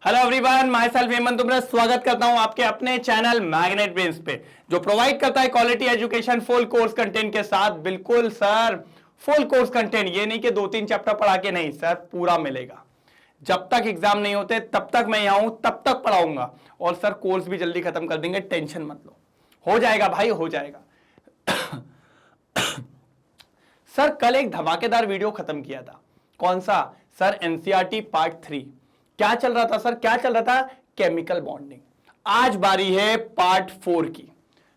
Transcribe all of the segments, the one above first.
Hello everyone, my self Hemant तुमरा स्वागत करता हूं आपके अपने चैनल मैग्नेट ब्रेन्स पे, जो प्रोवाइड करता है quality education full course content के साथ। बिल्कुल सर, फुल कोर्स कंटेंट, ये नहीं कि 2-3 चैप्टर पढ़ा के, नहीं सर, पूरा मिलेगा। जब तक एग्जाम नहीं होते तब तक मैं यहां हूं, तब तक पढ़ाऊंगा। और सर कोर्स भी जल्दी खत्म कर देंगे, टेंशन मत लो, हो जाएगा भाई, हो जाएगा। सर कल एक धमाकेदार वीडियो खत्म किया था। कौन सा सर? NCERT part 3। क्या चल रहा था सर? क्या चल रहा था? Chemical bonding. आज बारी है पार्ट 4 की।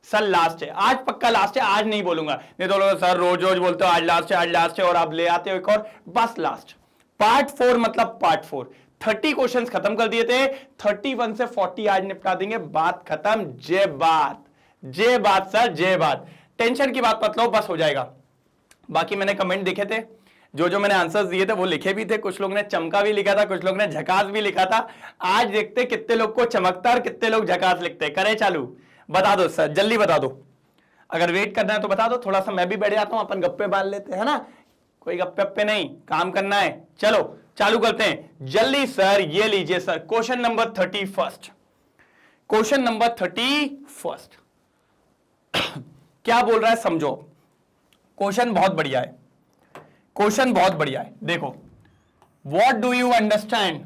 सर लास्ट है आज, पक्का लास्ट है, आज नहीं बोलूंगा, नहीं तो लोग सर रोज रोज बोलते हो आज लास्ट है, आज लास्ट है, और आप ले आते हो एक और, बस लास्ट। पार्ट 4 मतलब पार्ट 4। 30 क्वेश्चंस खत्म कर दिए थे, 31 से 40 आज निपटा देंगे, बात खत्म। जय बात, जय बात सर, जय बात। टेंशन की बात मत लो, बस हो जाएगा। बाकी मैंने कमेंट देखे थे, जो मैंने आंसर्स दिए थे वो लिखे भी थे, कुछ लोग ने चमका भी लिखा था, कुछ लोग ने झकास भी लिखा था। आज देखते कितने लोग को चमकता और कितने लोग झकास लिखते। करे चालू, बता दो सर, जल्दी बता दो। अगर वेट करना है तो बता दो, थोड़ा सा मैं भी बैठ जाता हूं, अपन गप्पे बाल लेते हैं ना। कोई गप्पे गप्पे नहीं, काम करना है। चलो चालू करते हैं जल्दी सर। ये लीजिए sir, question number 31। Question number 31 क्या बोल रहा है समझो। क्वेश्चन बहुत बढ़िया है, क्वेश्चन बहुत बढ़िया है। देखो, what do you understand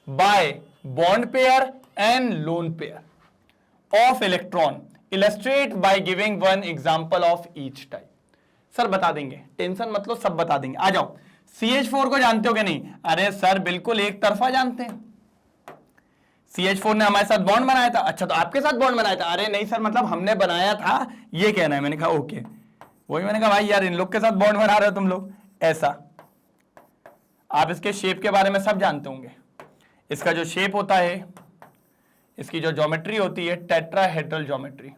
by bond pair and lone pair of electron, illustrate by giving one example of each type. Sir बता देंगे, टेंशन मत लो, सब बता देंगे। आ जाओ। CH4 को जानते हो क्या? नहीं? अरे सर बिल्कुल एक तरफा जानते हैं। CH4 ने हमारे साथ बॉन्ड बनाया था। अच्छा, तो आपके साथ बॉन्ड बनाया था? अरे नहीं सर, मतलब हमने बनाया था, ये कहना है। मैंने कहा ओके, वही मैंने कहा भाई यार इन लोग के साथ बॉन्ड बना रहे हो तुम लोग ऐसा। आप इसके शेप के बारे में सब जानते होंगे। इसका जो शेप होता है, इसकी जो ज्योमेट्री होती है, टेट्राहेड्रल ज्योमेट्री।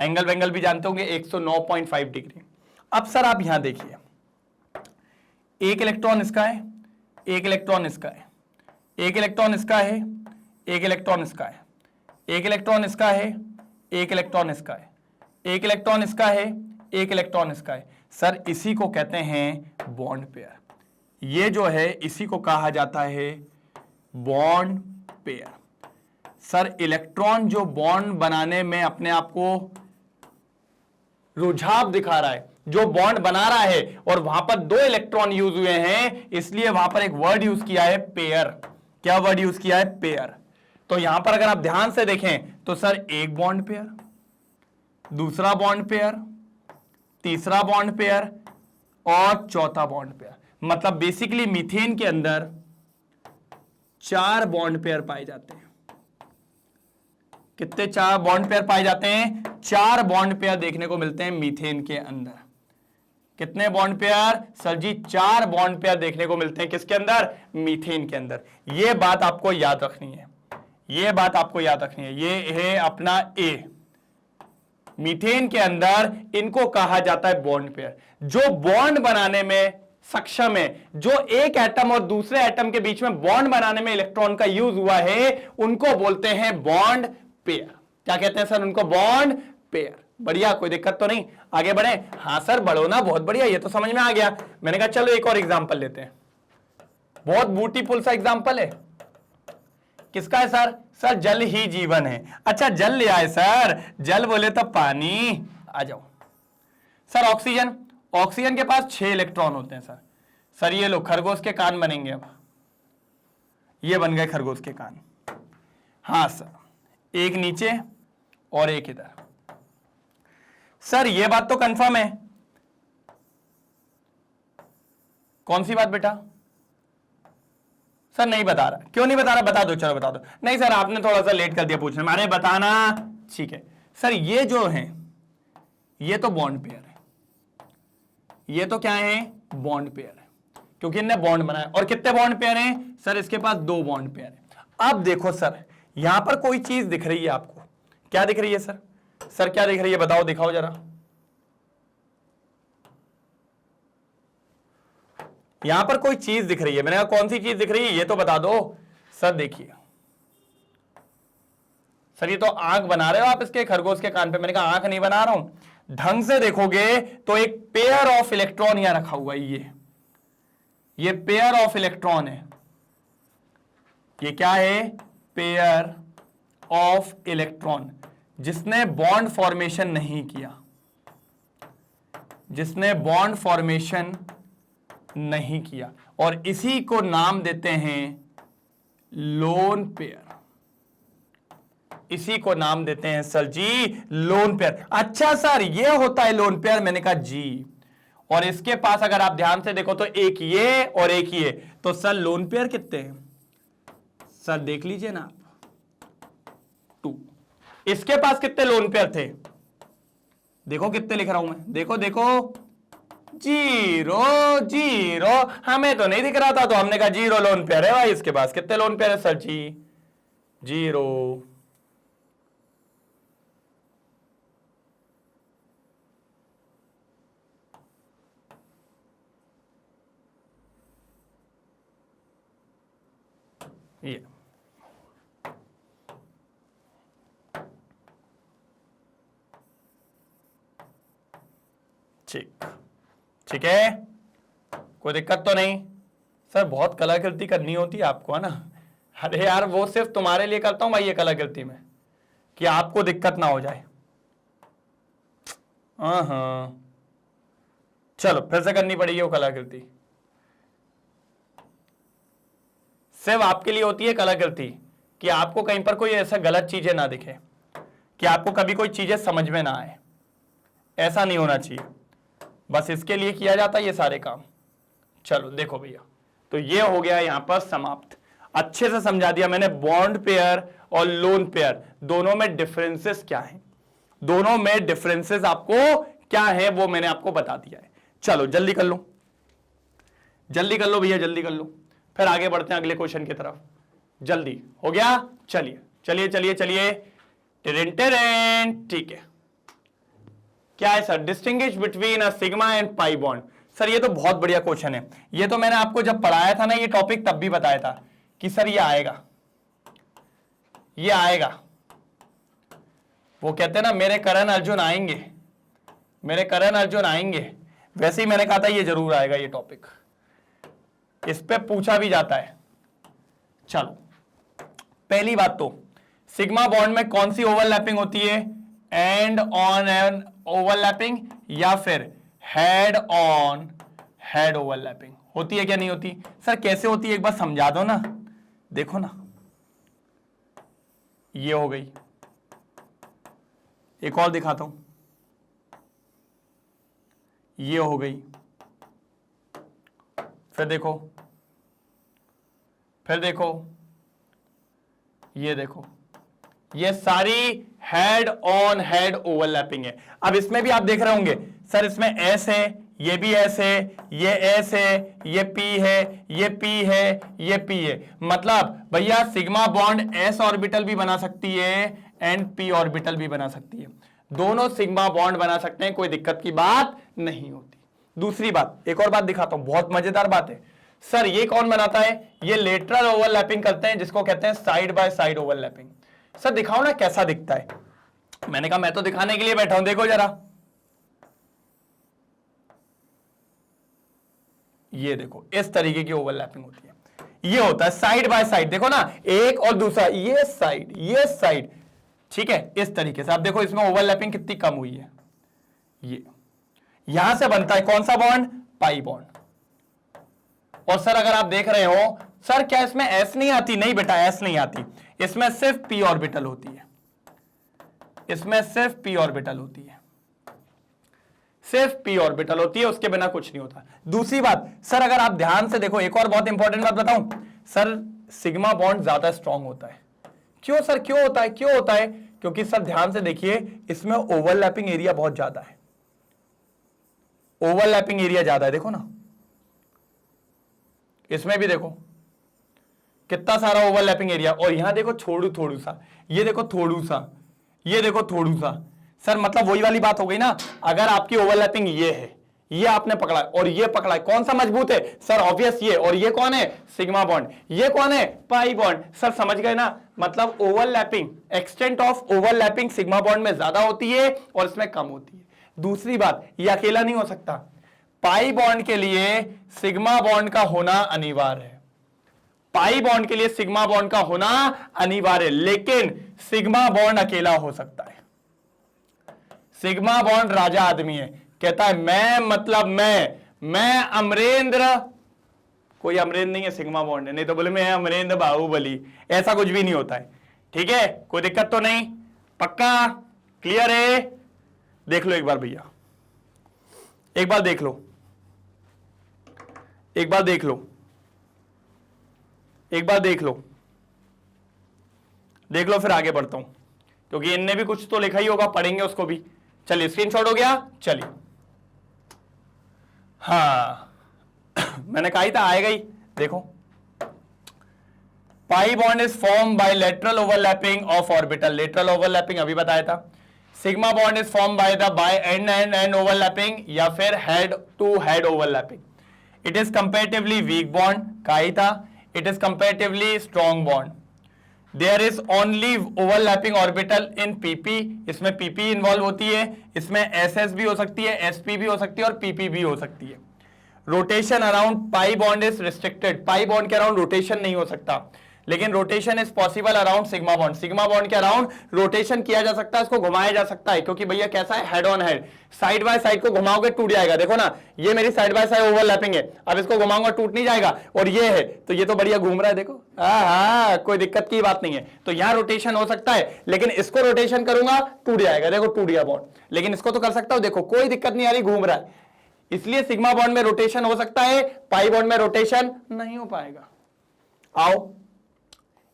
एंगल वेंगल भी जानते होंगे, 109.5 डिग्री। अब सर आप यहां देखिए, एक इलेक्ट्रॉन इसका है, एक इलेक्ट्रॉन इसका है, एक इलेक्ट्रॉन इसका है, एक इलेक्ट्रॉन इसका है, एक इलेक्ट्रॉन इसका है, एक इलेक्ट्रॉन इसका है, एक इलेक्ट्रॉन इसका है, एक इलेक्ट्रॉन इसका है। सर इसी को कहते हैं बॉन्ड पेयर। ये जो है इसी को कहा जाता है बॉन्ड पेयर। सर इलेक्ट्रॉन जो बॉन्ड बनाने में अपने आप को रुझाव दिखा रहा है, जो बॉन्ड बना रहा है, और वहां पर 2 इलेक्ट्रॉन यूज हुए हैं, इसलिए वहां पर एक वर्ड यूज किया है पेयर। क्या वर्ड यूज किया है? पेयर। तो यहां पर अगर आप ध्यान से देखें तो सर एक बॉन्ड पेयर, दूसरा बॉन्ड पेयर, तीसरा बॉन्ड पेयर और चौथा बॉन्ड पेयर। मतलब बेसिकली मीथेन के अंदर 4 बॉन्ड पेयर पाए जाते हैं। कितने 4 बॉन्ड पेयर पाए जाते हैं? 4 बॉन्ड पेयर देखने को मिलते हैं मीथेन के अंदर। कितने बॉन्ड पेयर? सर जी 4 बॉन्ड पेयर देखने को मिलते हैं किसके अंदर? मीथेन के अंदर। यह बात आपको याद रखनी है, यह बात आपको याद रखनी है। यह है अपना ए। मीथेन के अंदर इनको कहा जाता है बॉन्ड पेयर। जो बॉन्ड बनाने में सक्षम है, जो एक एटम और दूसरे एटम के बीच में बॉन्ड बनाने में इलेक्ट्रॉन का यूज हुआ है, उनको बोलते हैं बॉन्ड पेयर। क्या कहते हैं सर? उनको बॉन्ड पेयर। बढ़िया, कोई दिक्कत तो नहीं? आगे बढ़े? हाँ सर बढ़ो ना, बहुत बढ़िया, ये तो समझ में आ गया। मैंने कहा चलो एक और एग्जाम्पल लेते हैं। बहुत ब्यूटीफुल सा एग्जाम्पल है। किसका है सर? सर जल ही जीवन है। अच्छा जल ले आए सर, जल बोले तो पानी। आ जाओ सर। ऑक्सीजन, ऑक्सीजन के पास 6 इलेक्ट्रॉन होते हैं सर। सर ये लो, खरगोश के कान बनेंगे। अब ये बन गए खरगोश के कान। हाँ सर, एक नीचे और एक इधर। सर ये बात तो कंफर्म है। कौन सी बात बेटा? सर नहीं बता रहा। क्यों नहीं बता रहा? बता दो, चलो बता दो। नहीं सर आपने थोड़ा सा लेट कर दिया पूछने में। अरे बताना। ठीक है सर, ये जो है ये तो बॉन्ड पेयर है। ये तो क्या है? बॉन्ड पेयर है, क्योंकि इनने बॉन्ड बनाया। और कितने बॉन्ड पेयर हैं? सर इसके पास 2 बॉन्ड पेयर है। अब देखो सर, यहां पर कोई चीज दिख रही है आपको। क्या दिख रही है सर? सर क्या दिख रही है? बताओ, दिखाओ जरा। यहां पर कोई चीज दिख रही है। मैंने कहा कौन सी चीज दिख रही है, ये तो बता दो। सर देखिए, सर ये तो आंख बना रहे हो आप इसके खरगोश के कान पे। मैंने कहा आंख नहीं बना रहा हूं। ढंग से देखोगे तो एक पेयर ऑफ इलेक्ट्रॉन यहां रखा हुआ है। ये पेयर ऑफ इलेक्ट्रॉन है। ये क्या है? पेयर ऑफ इलेक्ट्रॉन जिसने बॉन्ड फॉर्मेशन नहीं किया, जिसने बॉन्ड फॉर्मेशन नहीं किया, और इसी को नाम देते हैं लोन पेयर। इसी को नाम देते हैं सर जी लोन पेयर। अच्छा सर ये होता है लोन पेयर, मैंने कहा जी। और इसके पास अगर आप ध्यान से देखो तो एक ये और एक ये, तो सर लोन पेयर कितने हैं? सर देख लीजिए ना आप, 2। इसके पास कितने लोन पेयर थे? देखो कितने लिख रहा हूं मैं, देखो देखो, 0 0। हमें तो नहीं दिख रहा था, तो हमने कहा 0 लोन पेयर है भाई। इसके पास कितने लोन पेयर है सर जी? 0। ये ठीक, ठीक है, कोई दिक्कत तो नहीं? सर बहुत कलाकृति करनी होती है आपको, है ना? अरे यार वो सिर्फ तुम्हारे लिए करता हूं भाई ये कलाकृति में, कि आपको दिक्कत ना हो जाए। हाँ, चलो फिर से करनी पड़ेगी वो कलाकृति। सिर्फ आपके लिए होती है कलाकृति, कि आपको कहीं पर कोई ऐसा गलत चीजें ना दिखे, कि आपको कभी कोई चीजें समझ में ना आए। ऐसा नहीं होना चाहिए, बस इसके लिए किया जाता है ये सारे काम। चलो देखो भैया, तो ये हो गया यहां पर समाप्त। अच्छे से समझा दिया मैंने बॉन्ड पेयर और लोन पेयर दोनों में डिफरेंसेस क्या हैं, दोनों में डिफरेंसेस आपको क्या है वो मैंने आपको बता दिया है। चलो जल्दी कर लो, जल्दी कर लो भैया, जल्दी कर लो, फिर आगे बढ़ते हैं अगले क्वेश्चन की तरफ। जल्दी हो गया? चलिए चलिए चलिए चलिए, ठीक है। क्या है sir? Distinguish between a sigma and pi bond. Sir ये तो बहुत बढ़िया क्वेश्चन है। ये तो मैंने आपको जब पढ़ाया था ना ये टॉपिक, तब भी बताया था कि सर ये आएगा, ये आएगा। वो कहते हैं ना मेरे करण अर्जुन आएंगे, मेरे करण अर्जुन आएंगे, वैसे ही मैंने कहा था ये जरूर आएगा ये टॉपिक, इस पे पूछा भी जाता है। चलो पहली बात तो सिग्मा बॉन्ड में कौन सी ओवरलैपिंग होती है? एंड ऑन एंड ओवरलैपिंग या फिर हेड ऑन हेड ओवरलैपिंग होती है क्या नहीं होती? सर कैसे होती है एक बार समझा दो ना। देखो ना, ये हो गई, एक और दिखाता हूं, ये हो गई, फिर देखो, फिर देखो, ये देखो, ये सारी हेड ऑन हेड ओवरलैपिंग है। अब इसमें भी आप देख रहे होंगे सर इसमें एस है, ये भी एस है, ये एस है, ये पी है, ये पी है, ये पी है। मतलब भैया सिग्मा बॉन्ड एस ऑर्बिटल भी बना सकती है एंड पी ऑर्बिटल भी बना सकती है, दोनों सिग्मा बॉन्ड बना सकते हैं, कोई दिक्कत की बात नहीं होती। दूसरी बात, एक और बात दिखाता हूं, बहुत मजेदार बात है। सर ये कौन बनाता है? ये लेटरल ओवरलैपिंग करते हैं, जिसको कहते हैं side by side overlapping. Sir दिखाओ ना कैसा दिखता है। मैंने कहा मैं तो दिखाने के लिए बैठा हूं, देखो जरा, ये देखो इस तरीके की ओवरलैपिंग होती है। ये होता है साइड बाय साइड, देखो ना एक और दूसरा, ये साइड ये साइड, ठीक है, इस तरीके से। आप देखो इसमें ओवरलैपिंग कितनी कम हुई है। ये यहां से बनता है कौन सा बॉन्ड? Pi bond. और सर अगर आप देख रहे हो सर क्या इसमें एस नहीं आती? नहीं बेटा एस नहीं आती, इसमें सिर्फ पी ऑर्बिटल होती है, इसमें सिर्फ पी ऑर्बिटल होती है, सिर्फ पी ऑर्बिटल होती है, उसके बिना कुछ नहीं होता। दूसरी बात सर अगर आप ध्यान से देखो, एक और बहुत इंपॉर्टेंट बात बताऊं, सर सिग्मा बॉन्ड ज्यादा स्ट्रांग होता है। क्यों सर? क्यों होता है? क्यों होता है? क्योंकि सर ध्यान से देखिए इसमें ओवरलैपिंग एरिया बहुत ज्यादा है, ओवरलैपिंग एरिया ज्यादा है। देखो ना इसमें भी देखो कितना सारा ओवरलैपिंग एरिया, और यहां देखो थोड़ू थोड़ू सा, ये देखो थोड़ू सा, ये देखो थोड़ू सा। सर मतलब वही वाली बात हो गई ना, अगर आपकी ओवरलैपिंग ये है, ये आपने पकड़ा और ये पकड़ा, कौन सा मजबूत है? सर ऑब्वियस ये, और ये कौन है? Sigma bond. ये कौन है? Pi bond. सर समझ गए ना, मतलब overlapping, extent of overlapping sigma bond में ज्यादा होती है और इसमें कम होती है। दूसरी बात, ये अकेला नहीं हो सकता, पाई बॉन्ड के लिए सिग्मा बॉन्ड का होना अनिवार्य है, पाई बॉन्ड के लिए सिग्मा बॉन्ड का होना अनिवार्य, लेकिन सिग्मा बॉन्ड अकेला हो सकता है। सिग्मा बॉन्ड राजा आदमी है, कहता है मैं मतलब मैं अमरेंद्र, कोई अमरेंद्र नहीं है, सिग्मा बॉन्ड है, नहीं तो बोले मैं अमरेंद्र बाहुबली, ऐसा कुछ भी नहीं होता है। ठीक है, कोई दिक्कत तो नहीं, पक्का क्लियर है? देख लो एक बार भैया, एक बार देख लो, एक बार देख लो, एक बार देख लो, देख लो, फिर आगे बढ़ता हूं, क्योंकि इनने भी कुछ तो लिखा ही होगा, पढ़ेंगे उसको भी। चलिए स्क्रीनशॉट हो गया, चलिए हाँ मैंने कहा ही था आएगा ही। देखो, pi bond is form by lateral overlapping of orbital, lateral overlapping अभी बताया था। Sigma bond is form by the by end end end overlapping या फिर head to head overlapping. It is comparatively weak bond, कहा ही था। It is comparatively strong bond. There is only overlapping orbital in p p, इसमें p p involve होती है, इसमें SS भी हो सकती है, एसपी भी हो सकती है और पीपी भी हो सकती है। Rotation around pi bond is restricted, pi bond के अराउंड रोटेशन नहीं हो सकता, लेकिन rotation is possible around sigma bond, sigma bond के अराउंड रोटेशन किया जा सकता है, इसको घुमाया जा सकता है, क्योंकि भैया कैसा है, head on head, side by side को घुमाओगे टूट जाएगा। देखो ना, ये मेरी साइड बाय साइड ओवरलैपिंग है, अब इसको घुमाऊंगा टूट नहीं जाएगा, और ये है तो ये तो बढ़िया घूम रहा है, देखो हाँ कोई दिक्कत की बात नहीं है। तो यहां रोटेशन हो सकता है, लेकिन इसको रोटेशन करूंगा टूट जाएगा, देखो टूट गया बॉन्ड, लेकिन इसको तो कर सकता हूं, देखो कोई दिक्कत नहीं आ रही, घूम रहा है। इसलिए सिग्मा बॉन्ड में रोटेशन हो सकता है, पाई बॉन्ड में रोटेशन नहीं हो पाएगा। आओ,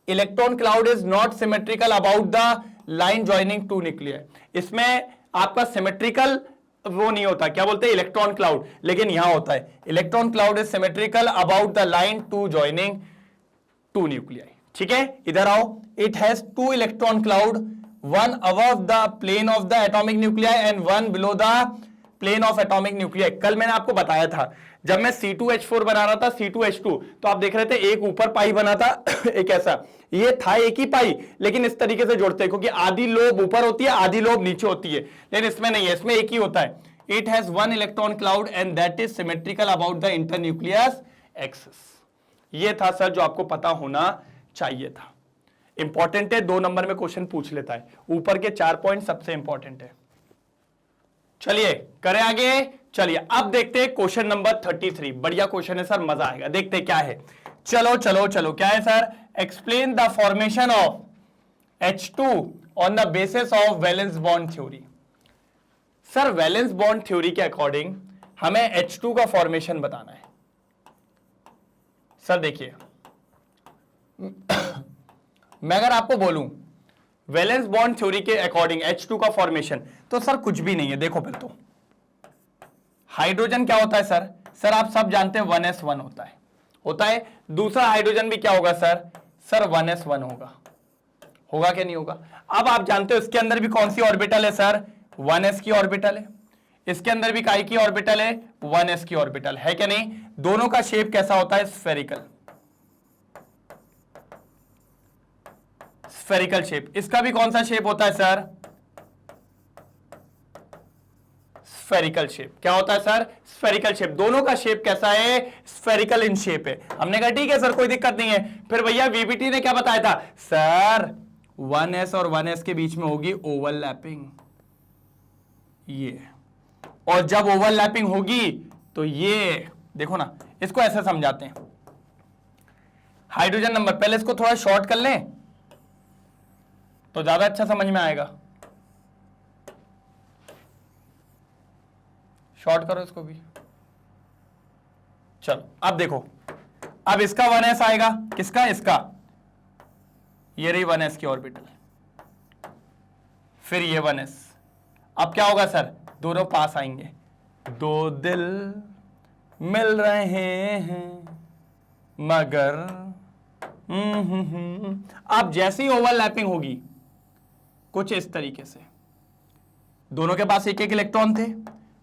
electron cloud is not symmetrical about the line joining to nuclear, इसमें आपका सिमेट्रिकल वो नहीं होता, क्या बोलते हैं, इलेक्ट्रॉन क्लाउड, लेकिन यहां होता है electron cloud is symmetrical about the line to joining to nuclear. ठीक है, इधर आओ, it has two electron cloud, one above the plane of the atomic nuclear and one below the plane of atomic nuclear. कल मैंने आपको बताया था, जब मैं C2H4 बना रहा था, C2H2, तो आप देख रहे थे एक ऊपर पाई बना था एक ऐसा, ये था एक ही पाई, लेकिन इस तरीके से जोड़ते हैं, क्योंकि आधी लोब ऊपर होती है, आधी लोब नीचे होती है, लेकिन इसमें नहीं है, इसमें एक ही होता है। It has one electron cloud and that is symmetrical about the internuclear axis. ये था सर जो आपको पता होना चाहिए था, इंपॉर्टेंट है, 2 नंबर में क्वेश्चन पूछ लेता है, ऊपर के 4 पॉइंट सबसे इंपॉर्टेंट है। चलिए करें आगे, चलिए अब देखते हैं क्वेश्चन नंबर 33, बढ़िया क्वेश्चन है सर, मजा आएगा, देखते हैं क्या है। चलो चलो चलो, क्या है sir, explain the formation of H2 on the basis of valence bond theory. Sir valence bond theory के अकॉर्डिंग हमें H2 का फॉर्मेशन बताना है। सर देखिए मैं अगर आपको बोलूं वैलेंस बॉन्ड थ्योरी के अकॉर्डिंग H2 का फॉर्मेशन, तो सर कुछ भी नहीं है। देखो फिर तो हाइड्रोजन क्या होता है सर, सर आप सब जानते हैं 1s1 होता है। दूसरा हाइड्रोजन भी क्या होगा सर, सर 1s1 होगा क्या नहीं होगा। अब आप जानते हो इसके अंदर भी कौन सी ऑर्बिटल है सर, 1s की ऑर्बिटल है, इसके अंदर भी काय की ऑर्बिटल है, 1s की ऑर्बिटल है क्या नहीं। दोनों का शेप कैसा होता है, स्फेरिकल, स्फेरिकल शेप। इसका भी कौन सा शेप होता है सर, स्फेरिकल शेप। क्या होता है सर, स्फेरिकल शेप। दोनों का शेप कैसा है, स्फेरिकल इन शेप है। हमने कहा ठीक है सर कोई दिक्कत नहीं है। फिर भैया वीबीटी ने क्या बताया था सर, 1s और 1s के बीच में होगी ओवरलैपिंग, ये, और जब ओवरलैपिंग होगी तो ये देखो ना, इसको ऐसे समझाते हैं, हाइड्रोजन नंबर, पहले इसको थोड़ा शॉर्ट कर लें तो ज्यादा अच्छा समझ में आएगा। शॉर्ट करो इसको भी, चलो अब देखो, अब इसका 1s आएगा, किसका, इसका, ये रही 1s की ऑर्बिटल, फिर ये 1s। अब क्या होगा सर, दोनों पास आएंगे, दो दिल मिल रहे हैं मगर अब जैसे ही ओवरलैपिंग होगी कुछ इस तरीके से, दोनों के पास एक एक इलेक्ट्रॉन थे,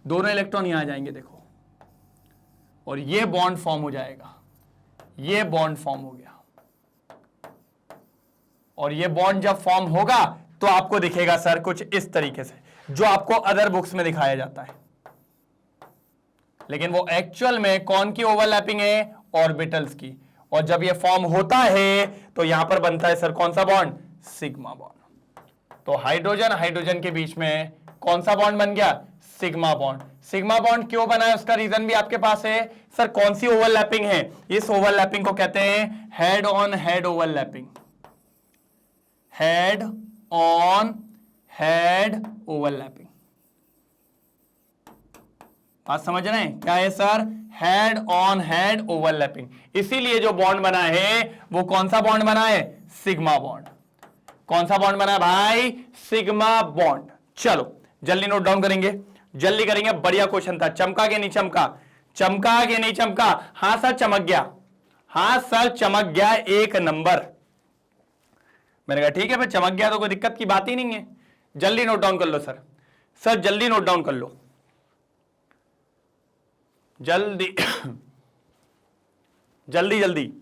दोनों इलेक्ट्रॉन यहां आ जाएंगे देखो, और ये बॉन्ड फॉर्म हो जाएगा, ये बॉन्ड फॉर्म हो गया, और ये बॉन्ड जब फॉर्म होगा तो आपको दिखेगा सर कुछ इस तरीके से, जो आपको अदर बुक्स में दिखाया जाता है। लेकिन वो एक्चुअल में कौन की ओवरलैपिंग है, ऑर्बिटल्स की। और जब ये फॉर्म होता है तो यहां पर बनता है सर कौन सा बॉन्ड, सिग्मा बॉन्ड। तो हाइड्रोजन हाइड्रोजन के बीच में कौन सा बॉन्ड बन गया, सिग्मा बॉन्ड। सिग्मा बॉन्ड क्यों बना है उसका रीजन भी आपके पास है। सर कौन सी ओवरलैपिंग है, इस ओवरलैपिंग को कहते हैं head on head overlapping, head on head overlapping. बात समझ रहे हैं क्या है sir, head on head overlapping. इसीलिए जो बॉन्ड बना है वो कौन सा बॉन्ड बना है, सिग्मा बॉन्ड। कौन सा बॉन्ड बना है भाई, सिग्मा बॉन्ड। चलो जल्दी नोट डाउन करेंगे, जल्दी करेंगे। बढ़िया क्वेश्चन था, चमका के नहीं चमका, चमका के नहीं चमका, हां सर चमक गया, हां सर चमक गया, एक नंबर। मैंने कहा ठीक है भाई चमक गया तो कोई दिक्कत की बात ही नहीं है। जल्दी नोट डाउन कर लो सर, सर जल्दी नोट डाउन कर लो, जल्दी जल्दी जल्दी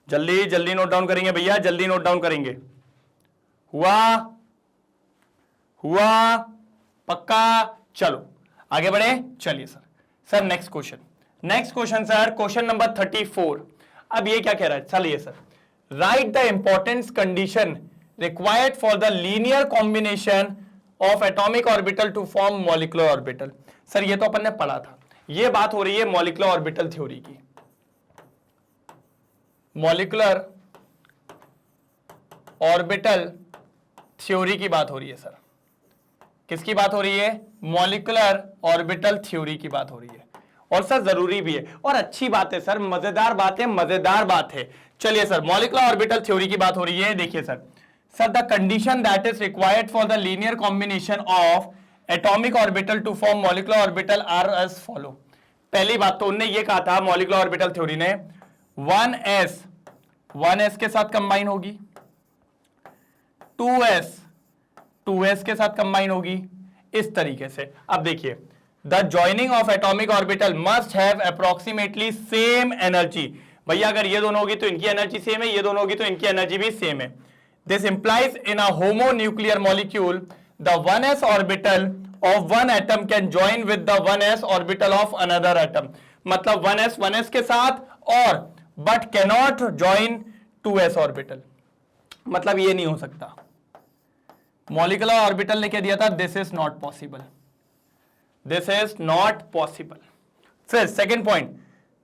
जल्दी जल्दी नोट डाउन करेंगे भैया, जल्दी नोट डाउन करेंगे। हुआ हुआ पक्का, चलो आगे बढ़े। चलिए sir, sir next question, next question sir question number 34। अब ये क्या कह रहा है, चलिए sir, right the importance condition required for the linear combination of atomic orbital to form molecular orbital. Sir ये तो अपन ने पढ़ा था, ये बात हो रही है मॉलिक्यूलर ऑर्बिटल थ्योरी की, मॉलिक्यूलर ऑर्बिटल थ्योरी की बात हो रही है सर। किसकी बात हो रही है, मॉलिक्यूलर ऑर्बिटल थ्योरी की बात हो रही है। और सर जरूरी भी है और अच्छी बात है सर, मजेदार बात है, मजेदार बात है। चलिए सर, मॉलिक्यूलर ऑर्बिटल थ्योरी की बात हो रही है। देखिए sir, sir the condition that is required for the linear combination of atomic orbital to form molecular orbital are as follow. पहली बात तो उन्होंने ये कहा था मॉलिक्यूलर ऑर्बिटल थ्योरी ने, 1s के साथ कंबाइन होगी, 2s के साथ कंबाइन होगी, इस तरीके से। अब देखिए, the joining of atomic orbital must have approximately same energy. भैया अगर ये दोनों होगी तो इनकी एनर्जी सेम है, ये दोनों होगी तो इनकी एनर्जी भी सेम है। This implies in a homonuclear molecule the 1s orbital of one atom can join with the 1s orbital of another atom. मतलब 1s के साथ और but cannot join 2s orbital. मतलब ये नहीं हो सकता। मॉलिक्यूलर ऑर्बिटल ने क्या दिया था, this is not possible, this is not possible. फिर second point,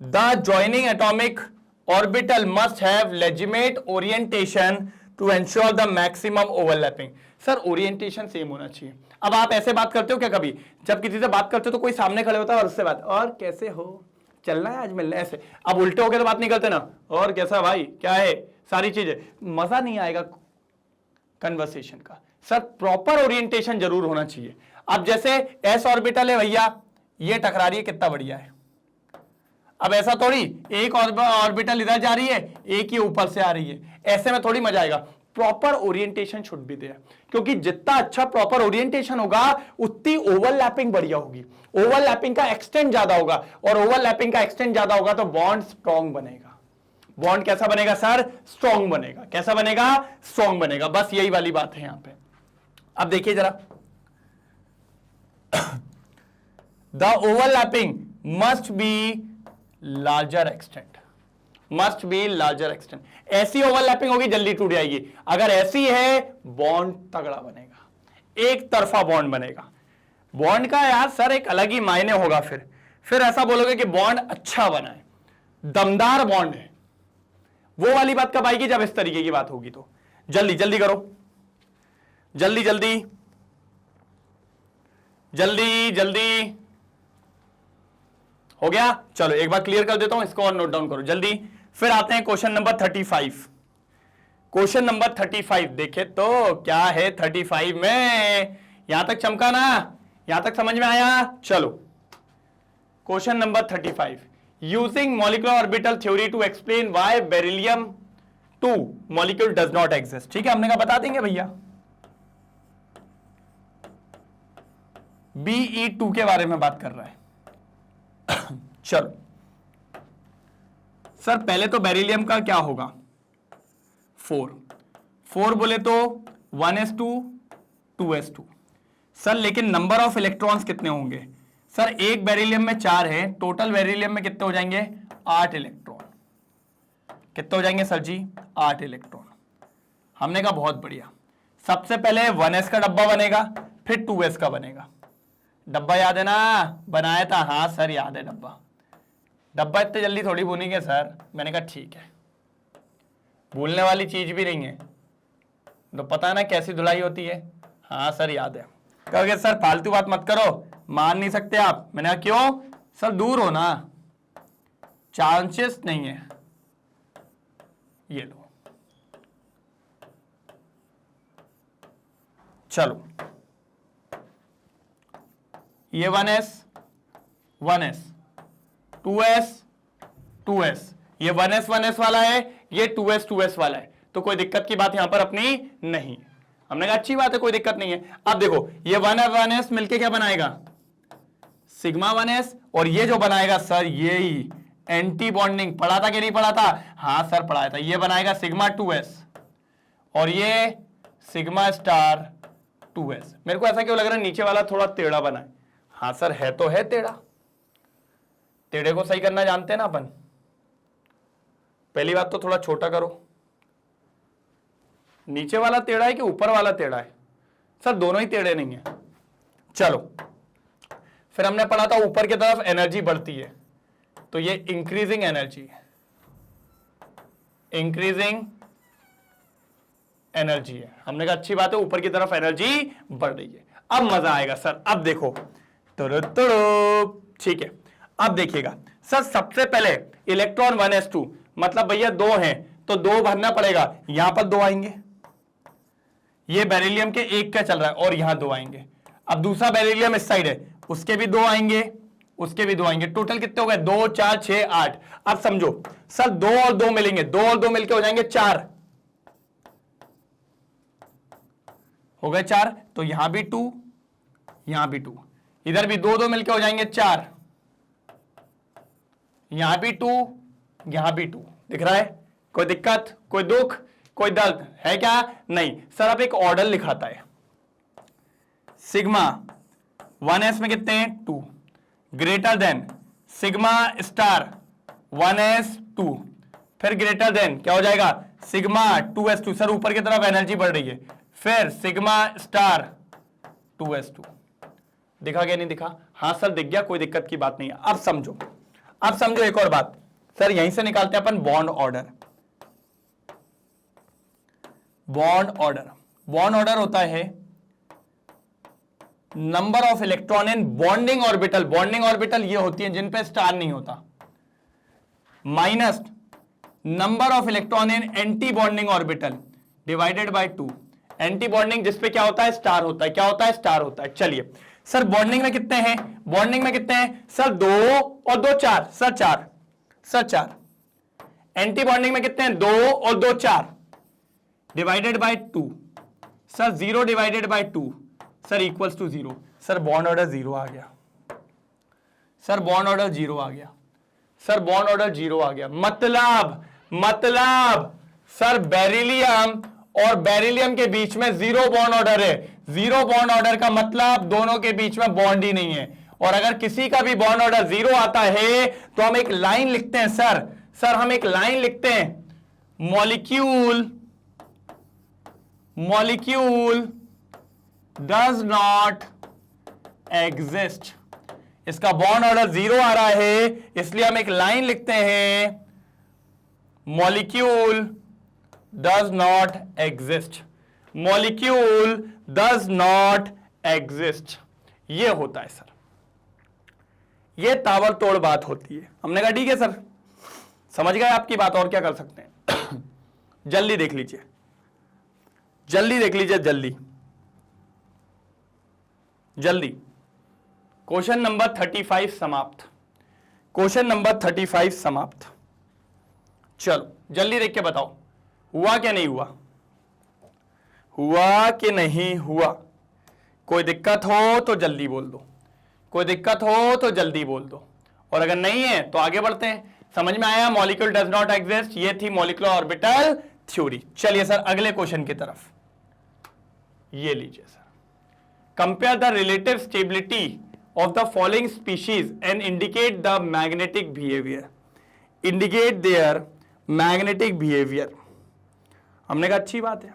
the joining atomic orbital must have legitimate orientation to ensure the maximum overlapping. Sir orientation same होना चाहिए। अब आप ऐसे बात करते हो क्या, कभी जब किसी से बात करते हो तो कोई सामने खड़े होता है और उससे बात, और कैसे हो, चलना है आज मिलना, ऐसे। अब उल्टे होकर तो बात नहीं करते ना, और कैसा भाई, क्या है, सारी चीजें, मजा नहीं आएगा कन्वर्सेशन का। सर प्रॉपर ओरिएंटेशन जरूर होना चाहिए। अब जैसे एस ऑर्बिटल है भैया, ये टकरा रही है, कितना बढ़िया है। अब ऐसा थोड़ी एक ऑर्बिटल इधर जा रही है, एक ही ऊपर से आ रही है, ऐसे में थोड़ी मजा आएगा। Proper orientation should be there, क्योंकि जितना अच्छा प्रॉपर ओरिएंटेशन होगा उतनी ओवरलैपिंग बढ़िया होगी, ओवरलैपिंग का एक्सटेंड ज्यादा होगा, और ओवरलैपिंग का एक्सटेंड ज्यादा होगा तो बॉन्ड स्ट्रॉन्ग बनेगा। बॉन्ड कैसा बनेगा सर, स्ट्रॉन्ग बनेगा। कैसा बनेगा, स्ट्रॉन्ग बनेगा। बस यही वाली बात है यहां पे। अब देखिए जरा, the overlapping must be larger extent, must be larger extent. ऐसी ओवरलैपिंग होगी जल्दी टूट जाएगी, अगर ऐसी है बॉन्ड तगड़ा बनेगा, एक तरफा बॉन्ड बनेगा। बॉन्ड का यार सर एक अलग ही मायने होगा। फिर ऐसा बोलोगे कि बॉन्ड अच्छा बना है, दमदार बॉन्ड है, वो वाली बात कब आएगी, जब इस तरीके की बात होगी। तो जल्दी जल्दी करो, जल्दी जल्दी जल्दी जल्दी। हो गया, चलो एक बार क्लियर कर देता हूं इसको और नोट डाउन करो जल्दी। फिर आते हैं क्वेश्चन नंबर 35। क्वेश्चन नंबर 35 देखे तो क्या है 35 में, यहां तक चमका ना, यहां तक समझ में आया। चलो question number 35, using molecular orbital theory to explain why beryllium 2 molecule does not exist. ठीक है, हमने कहा बता देंगे भैया, Be2 के बारे में बात कर रहा है। चलो सर पहले तो बेरिलियम का क्या होगा, 4 बोले तो 1s2 2s2। सर लेकिन नंबर ऑफ इलेक्ट्रॉन्स कितने होंगे, सर एक बेरिलियम में 4 है, टोटल बेरिलियम में कितने हो जाएंगे 8 इलेक्ट्रॉन। कितने हो जाएंगे सर जी? 8 इलेक्ट्रॉन। हमने कहा बहुत बढ़िया। सबसे पहले 1s का डब्बा बनेगा, फिर 2s का बनेगा। डब्बा याद है ना? बनाया था? हाँ सर याद है डब्बा। डब्बा इतने जल्दी थोड़ी भूनेंगे सर। मैंने कहा ठीक है, भूलने वाली चीज भी नहीं है, तो पता है ना कैसी धुलाई होती है। हाँ सर याद है। कहोगे सर फालतू बात मत करो, मान नहीं सकते आप। मैंने कहा क्यों सर? दूर हो ना, चांसेस नहीं है। ये लो, चलो ये 1s 1s 2s 2s, ये 1s 1s वाला है, ये 2s 2s वाला है, तो कोई दिक्कत की बात यहां पर अपनी नहीं। हमने कहा अच्छी बात है, कोई दिक्कत नहीं है। अब देखो ये 1s मिलके क्या बनाएगा? सिग्मा 1s, और ये जो बनाएगा सर ये ही एंटी बॉन्डिंग। पढ़ा था कि नहीं पढ़ा था? हाँ सर पढ़ाया था। ये बनाएगा सिग्मा 2s और ये सिग्मा स्टार 2s। मेरे को ऐसा क्यों लग रहा है नीचे वाला थोड़ा टेढ़ा बना है? हाँ सर है तो है टेढ़ा, टेढ़े को सही करना जानते हैं ना अपन। पहली बात तो थोड़ा छोटा करो। नीचे वाला टेढ़ा है कि ऊपर वाला टेढ़ा है? सर दोनों ही टेढ़े नहीं है। चलो फिर हमने पढ़ा था ऊपर की तरफ एनर्जी बढ़ती है, तो ये इंक्रीजिंग एनर्जी, इंक्रीजिंग एनर्जी है। हमने कहा अच्छी बात है, ऊपर की तरफ एनर्जी बढ़ रही है। अब मजा आएगा सर। अब देखो ठीक है। अब देखिएगा सर, सबसे पहले इलेक्ट्रॉन 1s2, मतलब भैया 2 हैं तो 2 भरना पड़ेगा। यहां पर 2 आएंगे, ये बेरिलियम के 1 का चल रहा है और यहां 2 आएंगे। अब दूसरा बेरिलियम इस साइड है, उसके भी 2 आएंगे, उसके भी 2 आएंगे। टोटल कितने हो गए? 2 4 6 8। अब समझो सर 2 और 2 मिलेंगे, 2 और 2 मिलके हो जाएंगे 4, हो गए 4। तो यहां भी 2, यहां भी 2, इधर भी 2 2 मिलके हो जाएंगे 4, यहां भी 2, यहां भी 2। दिख रहा है? कोई दिक्कत, कोई दुख, कोई दर्द है क्या? नहीं सर। अब एक ऑर्डर लिखाता है, सिग्मा 1s में कितने हैं? 2, greater than sigma star 1s2, फिर ग्रेटर देन क्या हो जाएगा? Sigma 2s2। सर ऊपर की तरफ एनर्जी बढ़ रही है, फिर सिग्मा स्टार 2s2। दिखा क्या? नहीं दिखा? हाँ सर दिख गया, कोई दिक्कत की बात नहीं है। अब समझो, अब समझो एक और बात सर, यहीं से निकालते हैं अपन bond order. Bond order, bond order होता है number of electron in bonding orbital. Bonding orbital ये होती है जिन पे स्टार नहीं होता, minus number of electron in anti bonding orbital divided by 2। Anti bonding जिसपे क्या होता है? स्टार होता है। क्या होता है? स्टार होता है। चलिए सर बॉन्डिंग में कितने हैं? बॉन्डिंग में कितने हैं सर? 2 और 2 4, सर 4, सर 4। एंटी बॉन्डिंग में कितने हैं? 2 और 2 4, divided by 2, sir 0 divided by 2, sir equals to 0। Sir bond order 0 आ गया, सर बॉन्ड ऑर्डर 0 आ गया, सर बॉन्ड ऑर्डर 0 आ गया। मतलब सर बेरिलियम और बेरिलियम के बीच में 0 बॉन्ड ऑर्डर है। 0 बॉन्ड ऑर्डर का मतलब दोनों के बीच में बॉन्ड ही नहीं है। और अगर किसी का भी बॉन्ड ऑर्डर 0 आता है तो हम एक लाइन लिखते हैं सर हम एक लाइन लिखते हैं, मॉलिक्यूल डज नॉट एग्जिस्ट। इसका बॉन्ड ऑर्डर 0 आ रहा है, इसलिए हम एक लाइन लिखते हैं, molecule does not exist, molecule does not exist. ये होता है सर, ये ताबड़तोड़ बात होती है। हमने कहा ठीक है सर, समझ गए आपकी बात, और क्या कर सकते हैं। जल्दी देख लीजिए, जल्दी देख लीजिए, जल्दी जल्दी। क्वेश्चन नंबर 35 समाप्त, क्वेश्चन नंबर 35 समाप्त। चलो जल्दी देख के बताओ, हुआ क्या नहीं हुआ, हुआ कि नहीं हुआ। कोई दिक्कत हो तो जल्दी बोल दो, कोई दिक्कत हो तो जल्दी बोल दो, और अगर नहीं है तो आगे बढ़ते हैं। समझ में आया? मॉलिक्यूल डज नॉट एग्जिस्ट, ये थी मॉलिक्यूलर ऑर्बिटल थ्योरी। चलिए सर अगले क्वेश्चन की तरफ, ये लीजिए sir, compare the relative stability of the following species and indicate the magnetic behaviour. Indicate their magnetic behaviour. हमने कहा अच्छी बात है,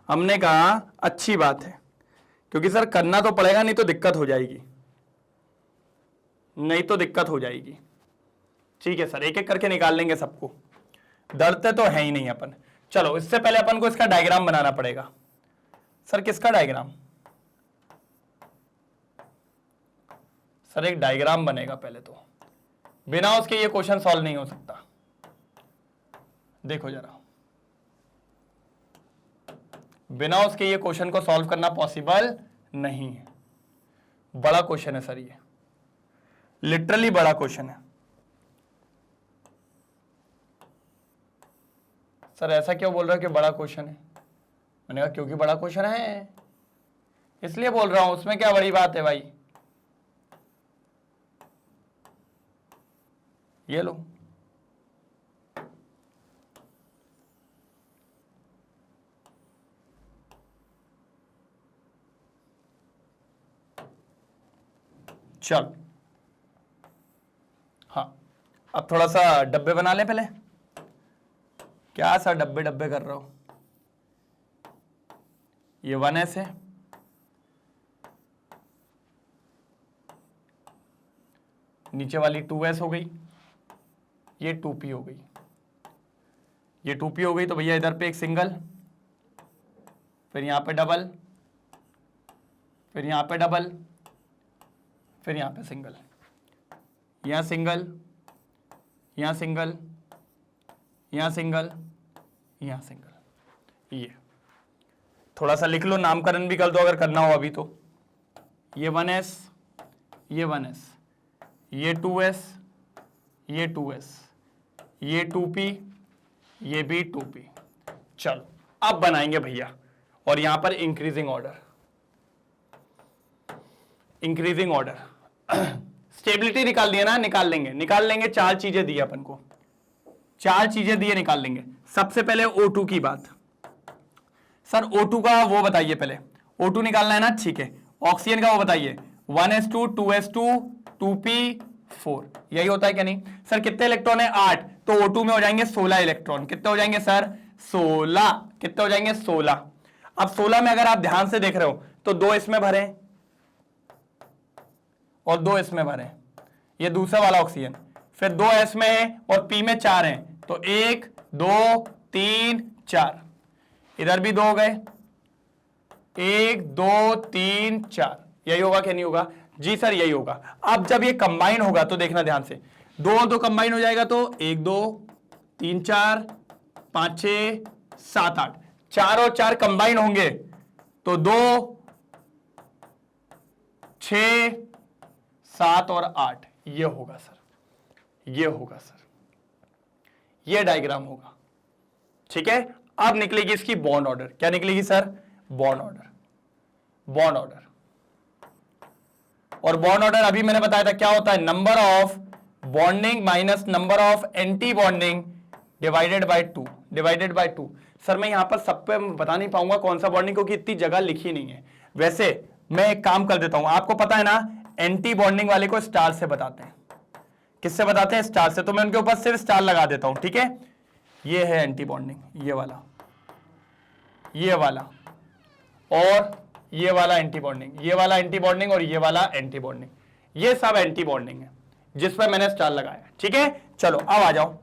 हमने कहा अच्छी बात है, क्योंकि सर करना तो पड़ेगा, नहीं तो दिक्कत हो जाएगी, नहीं तो दिक्कत हो जाएगी। ठीक है सर, एक एक करके निकाल लेंगे सबको, डरते तो है ही नहीं अपन। चलो इससे पहले अपन को इसका डायग्राम बनाना पड़ेगा। सर किसका डायग्राम? सर एक डायग्राम बनेगा पहले तो, बिना उसके ये क्वेश्चन सॉल्व नहीं हो सकता। देखो जरा, बिना उसके ये क्वेश्चन को सॉल्व करना पॉसिबल नहीं है। बड़ा क्वेश्चन है सर, ये लिटरली बड़ा क्वेश्चन है। सर ऐसा क्यों बोल रहे हो कि बड़ा क्वेश्चन है? मैंने कहा क्योंकि बड़ा क्वेश्चन है इसलिए बोल रहा हूं, उसमें क्या बड़ी बात है भाई। ये लो, चल हाँ, अब थोड़ा सा डब्बे बना लें पहले। क्या सर डब्बे डब्बे कर रहे हो? ये 1s है, नीचे वाली 2s हो गई, ये 2p हो गई, ये 2p हो गई। तो भैया इधर पे एक सिंगल, फिर यहां पे डबल, फिर यहां पे डबल, फिर यहां पे सिंगल, यहां सिंगल, यहां सिंगल, यहां सिंगल, यहां सिंगल। ये थोड़ा सा लिख लो, नामकरण भी कर दो अगर करना हो अभी तो। ये 1s, ये 1s, ये 2s, ये 2s, ये 2p, ये भी 2p। चलो अब बनाएंगे भैया, और यहां पर increasing order, increasing order. Stability निकाल दिया ना, निकाल लेंगे, निकाल लेंगे। चार चीजें दी अपन को, चार चीजें दिए, निकाल लेंगे। सबसे पहले O2 की बात। सर O2 का वो बताइए पहले, O2 निकालना है ना, ठीक है। ऑक्सीजन का वो बताइए, 1s2, 2s2, 2p4, यही होता है क्या नहीं? सर कितने इलेक्ट्रॉन है? 8, तो O2 में हो जाएंगे 16 इलेक्ट्रॉन। कितने हो जाएंगे सर? 16। कितने हो जाएंगे? 16। अब 16 में अगर आप ध्यान से देख रहे हो तो 2 इसमें भरे और 2 इसमें भरे, ये दूसरा वाला ऑक्सीजन। फिर 2 s में है और p में 4 हैं, तो 1 2 3 4, इधर भी 2 हो गए, 1 2 3 4। यही होगा कि नहीं होगा? जी सर यही होगा। अब जब ये कंबाइन होगा तो देखना ध्यान से, 2 और 2 कंबाइन हो जाएगा तो 1 2 3 4 5 6 7 8, 4 और 4 कंबाइन होंगे तो 2 6 7 और 8, ये होगा सर, ये होगा सर, ये डायग्राम होगा। ठीक है, अब निकलेगी इसकी बॉन्ड ऑर्डर। क्या निकलेगी sir? Bond order, bond order. और बॉन्ड ऑर्डर अभी मैंने बताया था क्या होता है, number of bonding minus number of anti bonding divided by 2, divided by 2। Sir मैं यहां पर सब पे बता नहीं पाऊंगा कौन सा बॉन्डिंग, क्योंकि इतनी जगह लिखी नहीं है। वैसे मैं एक काम कर देता हूं, आपको पता है ना एंटी बॉन्डिंग वाले को स्टार से बताते हैं। किससे बताते हैं? स्टार से। तो मैं उनके ऊपर सिर्फ स्टार लगा देता हूं, ठीक है। ये है एंटी बॉन्डिंग, ये वाला, ये वाला, और ये वाला एंटी बॉन्डिंग, ये वाला एंटी बॉन्डिंग, और ये वाला एंटी बॉन्डिंग। ये सब एंटी बॉन्डिंग है जिस पर मैंने स्टार लगाया, ठीक है। चलो अब आ जाओ।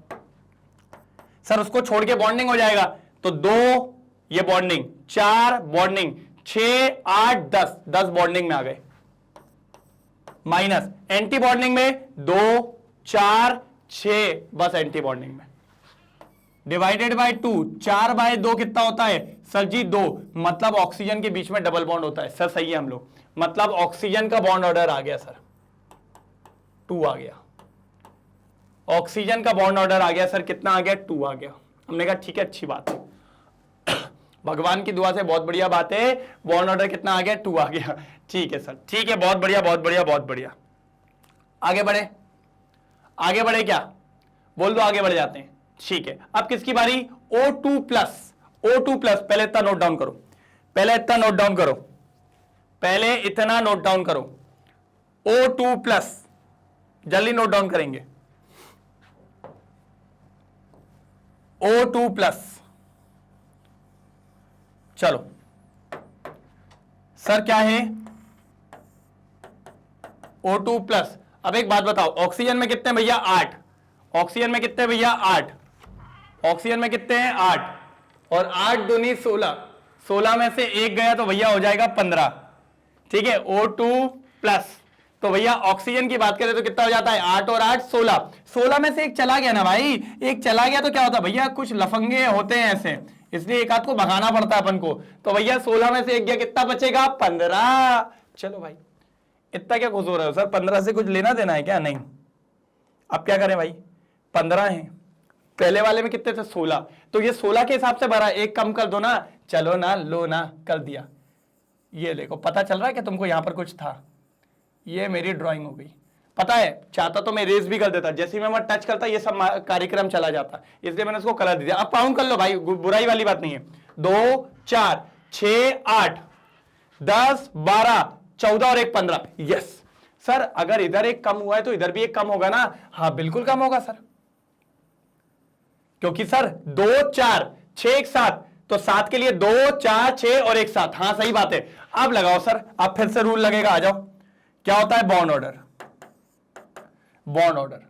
सर उसको छोड़ के बॉन्डिंग हो जाएगा तो 2 ये बॉन्डिंग, 4 बॉन्डिंग, 6 8 10, 10 बॉन्डिंग में आ गए। माइनस एंटी बॉन्डिंग में 2 4 6, बस एंटी बॉन्डिंग में, डिवाइडेड बाय 2, 4 बाय 2 कितना होता है सर जी? 2, मतलब ऑक्सीजन के बीच में डबल बॉन्ड होता है। सर सही है हम लोग, मतलब ऑक्सीजन का बॉन्ड ऑर्डर आ गया सर, 2 आ गया। ऑक्सीजन का बॉन्ड ऑर्डर आ गया सर, कितना आ गया? 2 आ गया। हमने कहा ठीक है, अच्छी बात है, भगवान की दुआ से बहुत बढ़िया बात है। बॉन्ड ऑर्डर कितना आ गया? 2 आ गया। ठीक है सर, ठीक है, बहुत बढ़िया बहुत बढ़िया बहुत बढ़िया। आगे बढ़े, आगे बढ़े, क्या बोल दो, आगे बढ़ जाते हैं। ठीक है, अब किसकी बारी? O2 plus, O2 plus. पहले इतना नोट डाउन करो, पहले इतना नोट डाउन करो, पहले इतना नोट डाउन करो। O2 प्लस, जल्दी नोट डाउन करेंगे। O2 plus. चलो सर क्या है O2 प्लस। अब एक बात बताओ, ऑक्सीजन में कितने भैया 8, ऑक्सीजन में कितने भैया 8, ऑक्सीजन में कितने हैं 8, और 8 दूनी 16, 16 में से एक गया तो भैया हो जाएगा 15। ठीक है, O2 प्लस। तो भैया ऑक्सीजन की बात करें तो कितना हो जाता है 8 और 8 16, 16 में से एक चला गया ना भाई, एक चला गया तो क्या होता है भैया, कुछ लफंगे होते हैं ऐसे, इसलिए एक आध को भगाना पड़ता है अपन को। तो भैया 16 में से एक गया, कितना बचेगा 15। चलो भाई इतना क्या खुश हो रहे हो सर, 15 से कुछ लेना देना है क्या? नहीं। अब क्या करें भाई, 15 है, पहले वाले में कितने थे 16, तो ये 16 के हिसाब से भरा, एक कम कर दो ना। चलो ना, लो ना, कर दिया। ये देखो पता चल रहा है कि तुमको यहां पर कुछ था, ये मेरी ड्राइंग हो गई। पता है चाहता तो मैं इरेज भी कर देता, जैसे ही मैं टच करता ये सब कार्यक्रम चला जाता, इसलिए मैंने उसको कलर दिया। अब काउंट कर लो भाई, बुराई वाली बात नहीं है। 2 4 6 8 10 12 14 और 1 15। यस सर, अगर इधर एक कम हुआ है तो इधर भी एक कम होगा ना? हाँ बिल्कुल कम होगा सर, क्योंकि सर 2 4 6 एक साथ, तो 7 के लिए 2 4 6 और 1 7। हाँ सही बात है। अब लगाओ सर, अब फिर से रूल लगेगा, आ जाओ। क्या होता है bond order? Bond order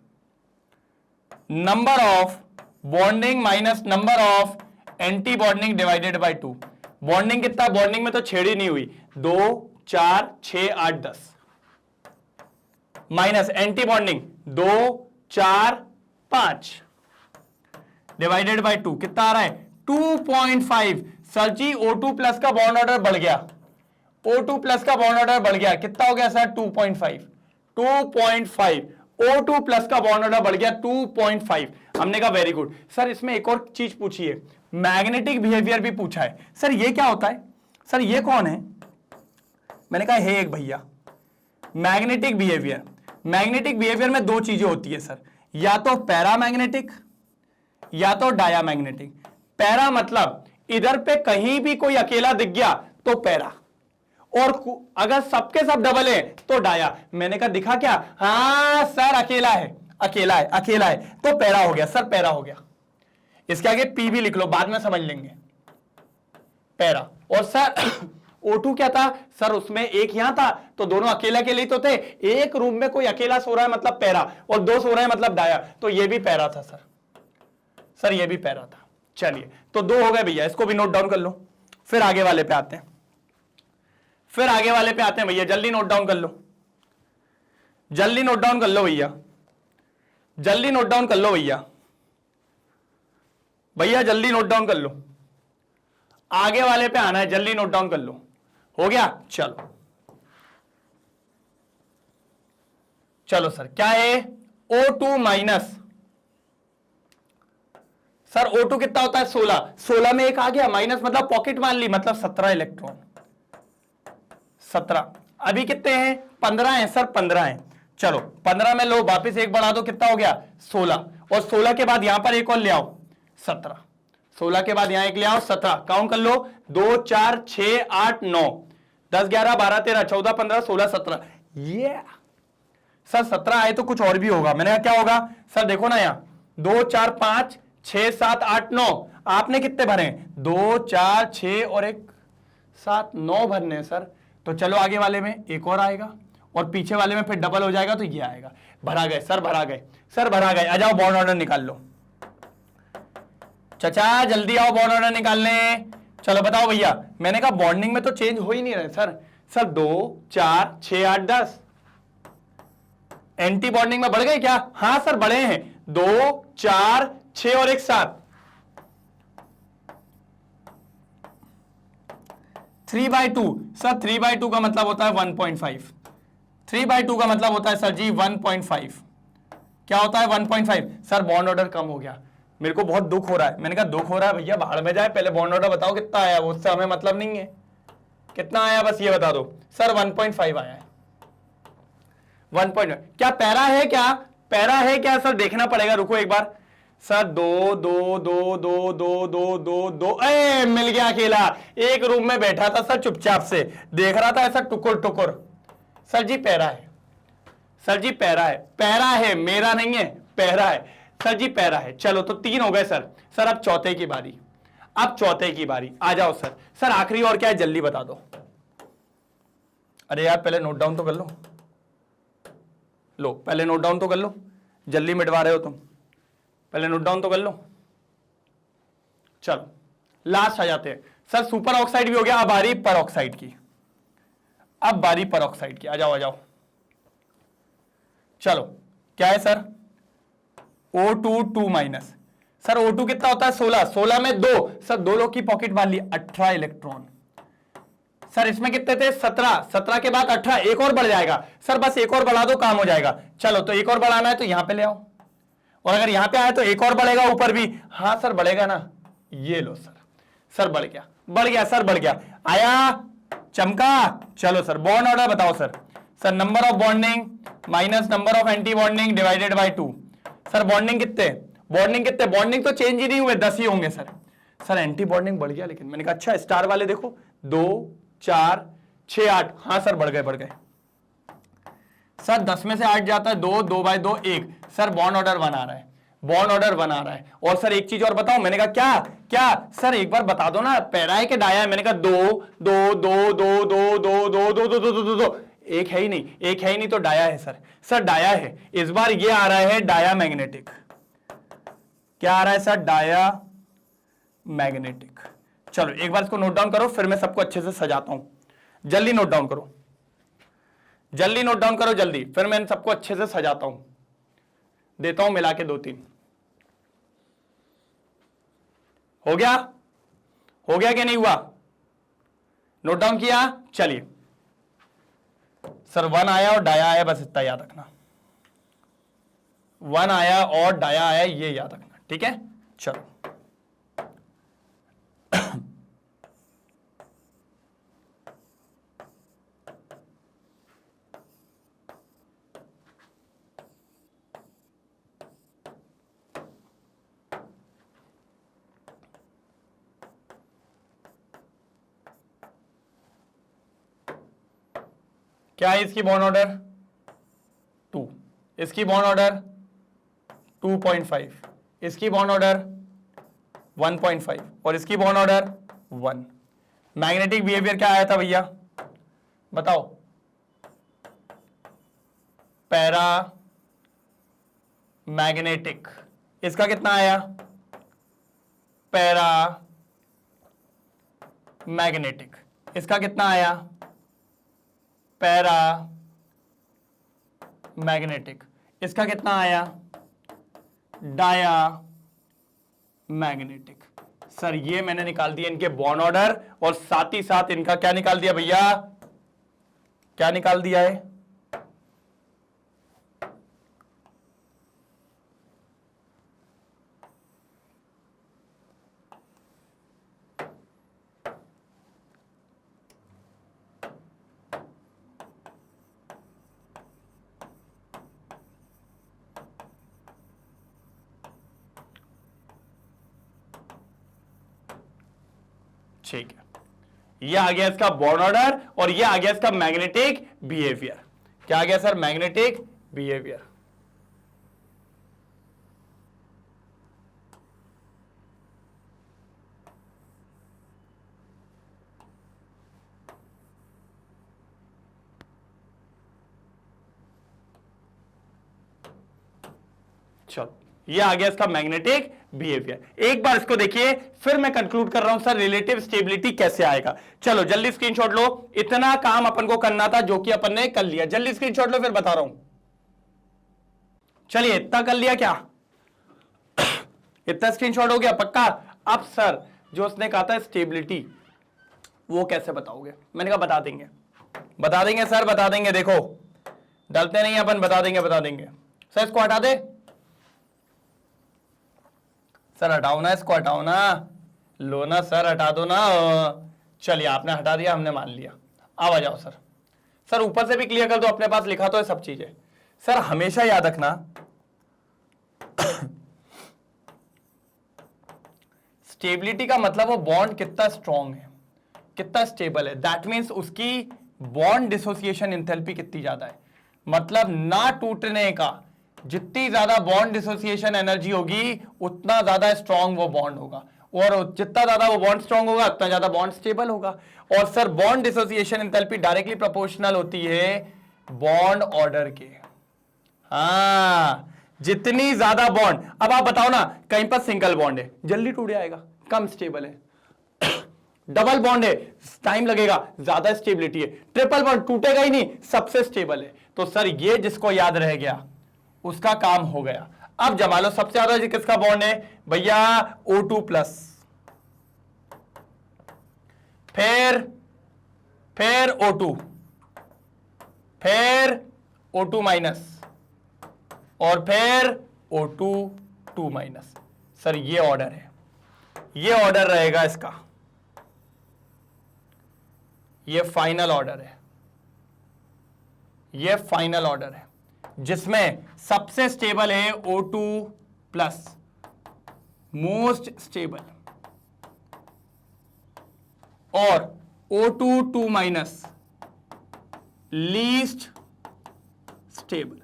number of bonding minus number of anti bonding divided by 2। Bonding कितना, बॉन्डिंग में तो छेड़ ही नहीं हुई, 2 4 6 8 10 minus anti bonding 2 4 5 divided by 2, कितना आ रहा है 2.5। सर जी O2 प्लस का बॉन्ड ऑर्डर बढ़ गया, O2 प्लस का बॉन्ड ऑर्डर बढ़ गया, कितना हो गया सर 2.5, 2.5। O2 प्लस का बॉन्ड ऑर्डर बढ़ गया 2.5। हमने कहा वेरी गुड। सर इसमें एक और चीज पूछी है, मैग्नेटिक बिहेवियर भी पूछा है। सर ये क्या होता है? सर ये कौन है? मैंने कहा है एक भैया मैग्नेटिक बिहेवियर। मैग्नेटिक बिहेवियर में दो चीजें होती है सर, या तो पैरामैग्नेटिक या तो डायामैग्नेटिक। पैरा मतलब इधर पे कहीं भी कोई अकेला दिख गया तो पैरा, और अगर सबके सब डबल है तो डाया। मैंने कहा दिखा क्या? हाँ सर अकेला है, अकेला है, अकेला है, तो पैरा हो गया सर, पैरा हो गया। इसके आगे पी भी लिख लो, बाद में समझ लेंगे। पैरा। और सर O2 क्या था? सर उसमें एक यहां था, तो दोनों अकेला अकेले तो थे। एक रूम में कोई अकेला सो रहा है मतलब पैरा, और दो सो रहे हैं मतलब डाया, तो ये भी पैरा था सर। सर ये भी पैरा था। चलिए तो दो हो गए भैया, इसको भी नोट डाउन कर लो। फिर आगे वाले पे आते हैं, फिर आगे वाले पे आते हैं भैया, जल्दी नोट डाउन कर लो, जल्दी नोट डाउन कर लो भैया, जल्दी नोट डाउन कर लो भैया, भैया जल्दी नोट डाउन कर लो। आगे वाले पे आना है, जल्दी नोट डाउन कर लो। हो गया? चलो चलो सर क्या है O2 माइनस, सर O2 कितना होता है 16, 16 में एक आ गया माइनस, मतलब पॉकेट मान ली, मतलब 17 इलेक्ट्रॉन, 17। अभी कितने हैं 15 हैं सर, 15 हैं। चलो 15 में लो वापस एक बढ़ा दो, कितना हो गया 16, और 16 के बाद यहां पर एक और ले आओ 17, 16 के बाद यहां एक ले आओ 17। काउंट कर लो, 2 4 6 8 9 10 11 12 13 14 15 16 17। ये सर 17 आए तो कुछ और भी होगा। मैंने कहा क्या होगा? सर देखो ना यहां 2 4 5 6 7 8 9, आपने कितने भरे? 2 4 6 और 1 7 9 भरने हैं सर। तो चलो आगे वाले में एक और आएगा, और पीछे वाले में फिर डबल हो जाएगा, तो ये आएगा। भरा गए सर, भरा गए सर, भरा गए। आ जाओ बॉन्ड ऑर्डर निकाल लो, चाचा जल्दी आओ बॉन्ड ऑर्डर निकालने। चलो बताओ भैया, मैंने कहा बॉन्डिंग में तो चेंज हो ही नहीं रहे सर। सर 2 4 6 8 10 एंटी बॉन्डिंग में बढ़ गए क्या? हाँ सर बढ़े हैं, 2 4 6 और 1 7। 3/2 सर, 3/2 का मतलब होता है 1.5। 3/2 का मतलब होता है सर जी 1.5। क्या होता है 1.5? सर बॉन्ड ऑर्डर कम हो गया, मेरे को बहुत दुख हो रहा है। मैंने कहा दुख हो रहा है भैया, भाड़ में जाए, पहले बॉन्ड ऑर्डर बताओ कितना आया, वो उससे हमें मतलब नहीं है, कितना आया बस ये बता दो। सर 1.5 आया है। 1. क्या पैरा है? क्या पैरा है क्या सर? देखना पड़ेगा, रुको एक बार। सर 2 2 2 2 2 2 2 2 ए मिल गया अकेला, एक रूम में बैठा था सर, चुपचाप से देख रहा था ऐसा टुकुर टुकुर। सर जी पैरा है, सर जी पैरा है, पैरा है, मेरा नहीं है, पैरा है। सर जी पैरा है। चलो तो 3 हो गए सर। सर अब चौथे की बारी, अब चौथे की बारी, आ जाओ सर। सर आखिरी और क्या है जल्दी बता दो। अरे यार पहले नोट डाउन तो कर लो, लो पहले नोट डाउन तो कर लो, जल्दी मिटवा रहे हो तुम, पहले नोट डाउन तो कर लो। चलो लास्ट आ जाते हैं सर, सुपर ऑक्साइड भी हो गया, अब बारी पर ऑक्साइड की, अब बारी पर ऑक्साइड की, आ जाओ आ जाओ। चलो क्या है sir, O2 2 minus. Sir O2 कितना होता है 16, 16 में 2, सर 2 लोग की पॉकेट मान ली 18 इलेक्ट्रॉन। सर इसमें कितने थे 17, 17 के बाद 18, एक और बढ़ जाएगा सर, बस एक और बढ़ा दो काम हो जाएगा। चलो तो एक और बढ़ाना है तो यहां पे ले आओ, और अगर यहां पे आए तो एक और बढ़ेगा ऊपर भी। हाँ सर बढ़ेगा ना, ये लो सर, सर बढ़ गया, बढ़ गया सर, बढ़ गया, आया चमका। चलो सर बॉन्ड ऑर्डर बताओ sir. Sir number of bonding minus number of anti bonding divided by 2। Sir bonding कितने, बॉन्डिंग कितने, बॉन्डिंग तो चेंज ही नहीं हुए, 10 ही होंगे सर। सर एंटी बॉन्डिंग बढ़ गया, लेकिन मैंने कहा अच्छा स्टार वाले देखो, 2 4 6 8, हाँ सर बढ़ गए बढ़ गए। सर 10 में से 8 जाता है 2, 2 बाय 2 1, सर बॉन्ड ऑर्डर 1 आ रहा है, बॉन्ड ऑर्डर 1 आ रहा है। और सर एक चीज और बताओ, मैंने कहा क्या क्या सर एक बार बता दो ना, पैरा है कि डाया है, मैंने कहा 2 2 2 2 2 2 2 2 2 2 2 2, एक है ही नहीं, एक है ही नहीं तो डाया है सर। सर डाया है, इस बार ये आ रहा है डाया मैग्नेटिक। क्या आ रहा है सर, डाया मैग्नेटिक। चलो एक बार इसको नोट डाउन करो, फिर मैं सबको अच्छे से सजाता हूं। जल्दी नोट डाउन करो, जल्दी नोट डाउन करो जल्दी, फिर मैं इन सबको अच्छे से सजाता हूं, देता हूं मिला के 2-3। हो गया, हो गया कि नहीं हुआ, नोट डाउन किया। चलिए सर 1 आया और डाया आया, बस इतना याद रखना, 1 आया और डाया आया, ये याद रखना, ठीक है। चलो क्या है इसकी बॉन्ड ऑर्डर 2, इसकी बॉन्ड ऑर्डर 2.5, इसकी बॉन्ड ऑर्डर 1.5 और इसकी बॉन्ड ऑर्डर 1। मैग्नेटिक बिहेवियर क्या आया था भैया बताओ, पैरा मैग्नेटिक, इसका कितना आया, पैरा मैग्नेटिक, इसका कितना आया, पैरा मैग्नेटिक, इसका कितना आया, डाया मैग्नेटिक। सर ये मैंने निकाल दिया इनके बॉन्ड ऑर्डर, और साथ ही साथ इनका क्या निकाल दिया भैया, क्या निकाल दिया है, ठीक है। ये आ गया इसका बॉन्ड ऑर्डर और ये आ गया इसका मैग्नेटिक बिहेवियर। क्या आ गया सर, मैग्नेटिक बिहेवियर। चलो ये आ गया इसका मैग्नेटिक बिहेवियर। एक बार इसको देखिए, फिर मैं कंक्लूड कर रहा हूं सर रिलेटिव स्टेबिलिटी कैसे आएगा। चलो जल्दी स्क्रीनशॉट लो, इतना काम अपन को करना था जो कि अपन ने कर लिया। जल्दी स्क्रीनशॉट लो फिर बता रहा हूं। चलिए इतना कर लिया क्या, इतना स्क्रीनशॉट हो गया पक्का। अब सर जो उसने कहा था स्टेबिलिटी, वो कैसे बताओगे, मैंने कहा बता देंगे, बता देंगे सर बता देंगे, देखो डरते नहीं अपन, बता देंगे बता देंगे। सर इसको हटा दे, सर हटाओ ना इसको, हटाओ ना, लो ना सर हटा दो ना। चलिए आपने हटा दिया, हमने मान लिया। अब आ जाओ सर, सर ऊपर से भी क्लियर कर दो, अपने पास लिखा तो है सब चीजें। सर हमेशा याद रखना स्टेबिलिटी का मतलब वो बॉन्ड कितना स्ट्रॉन्ग है, कितना स्टेबल है, दैट मीन्स उसकी बॉन्ड डिसोसिएशन इंथैल्पी कितनी ज्यादा है, मतलब ना टूटने का जितनी ज्यादा बॉन्ड डिसोसिएशन एनर्जी होगी उतना ज्यादा स्ट्रांग वो बॉन्ड होगा, और जितना ज्यादा वो बॉन्ड स्ट्रांग होगा उतना ज्यादा बॉन्ड स्टेबल होगा। और sir bond dissociation enthalpy directly proportional होती है बॉन्ड ऑर्डर के। हाँ, जितनी ज्यादा बॉन्ड, अब आप बताओ ना, कहीं पर सिंगल बॉन्ड है जल्दी टूट जाएगा, कम स्टेबल है। डबल बॉन्ड है टाइम लगेगा, ज्यादा स्टेबिलिटी है। ट्रिपल बॉन्ड टूटेगा ही नहीं, सबसे स्टेबल है। तो सर ये जिसको याद रह गया उसका काम हो गया। अब जमा लो, सबसे ज्यादा किसका बॉन्ड है भैया, O2+, फिर O2, फिर O2- और फिर O2 2-। सर ये ऑर्डर है, ये ऑर्डर रहेगा इसका, ये फाइनल ऑर्डर है, ये फाइनल ऑर्डर है जिसमें सबसे स्टेबल है O2+, मोस्ट स्टेबल, और O2 2-, लीस्ट स्टेबल।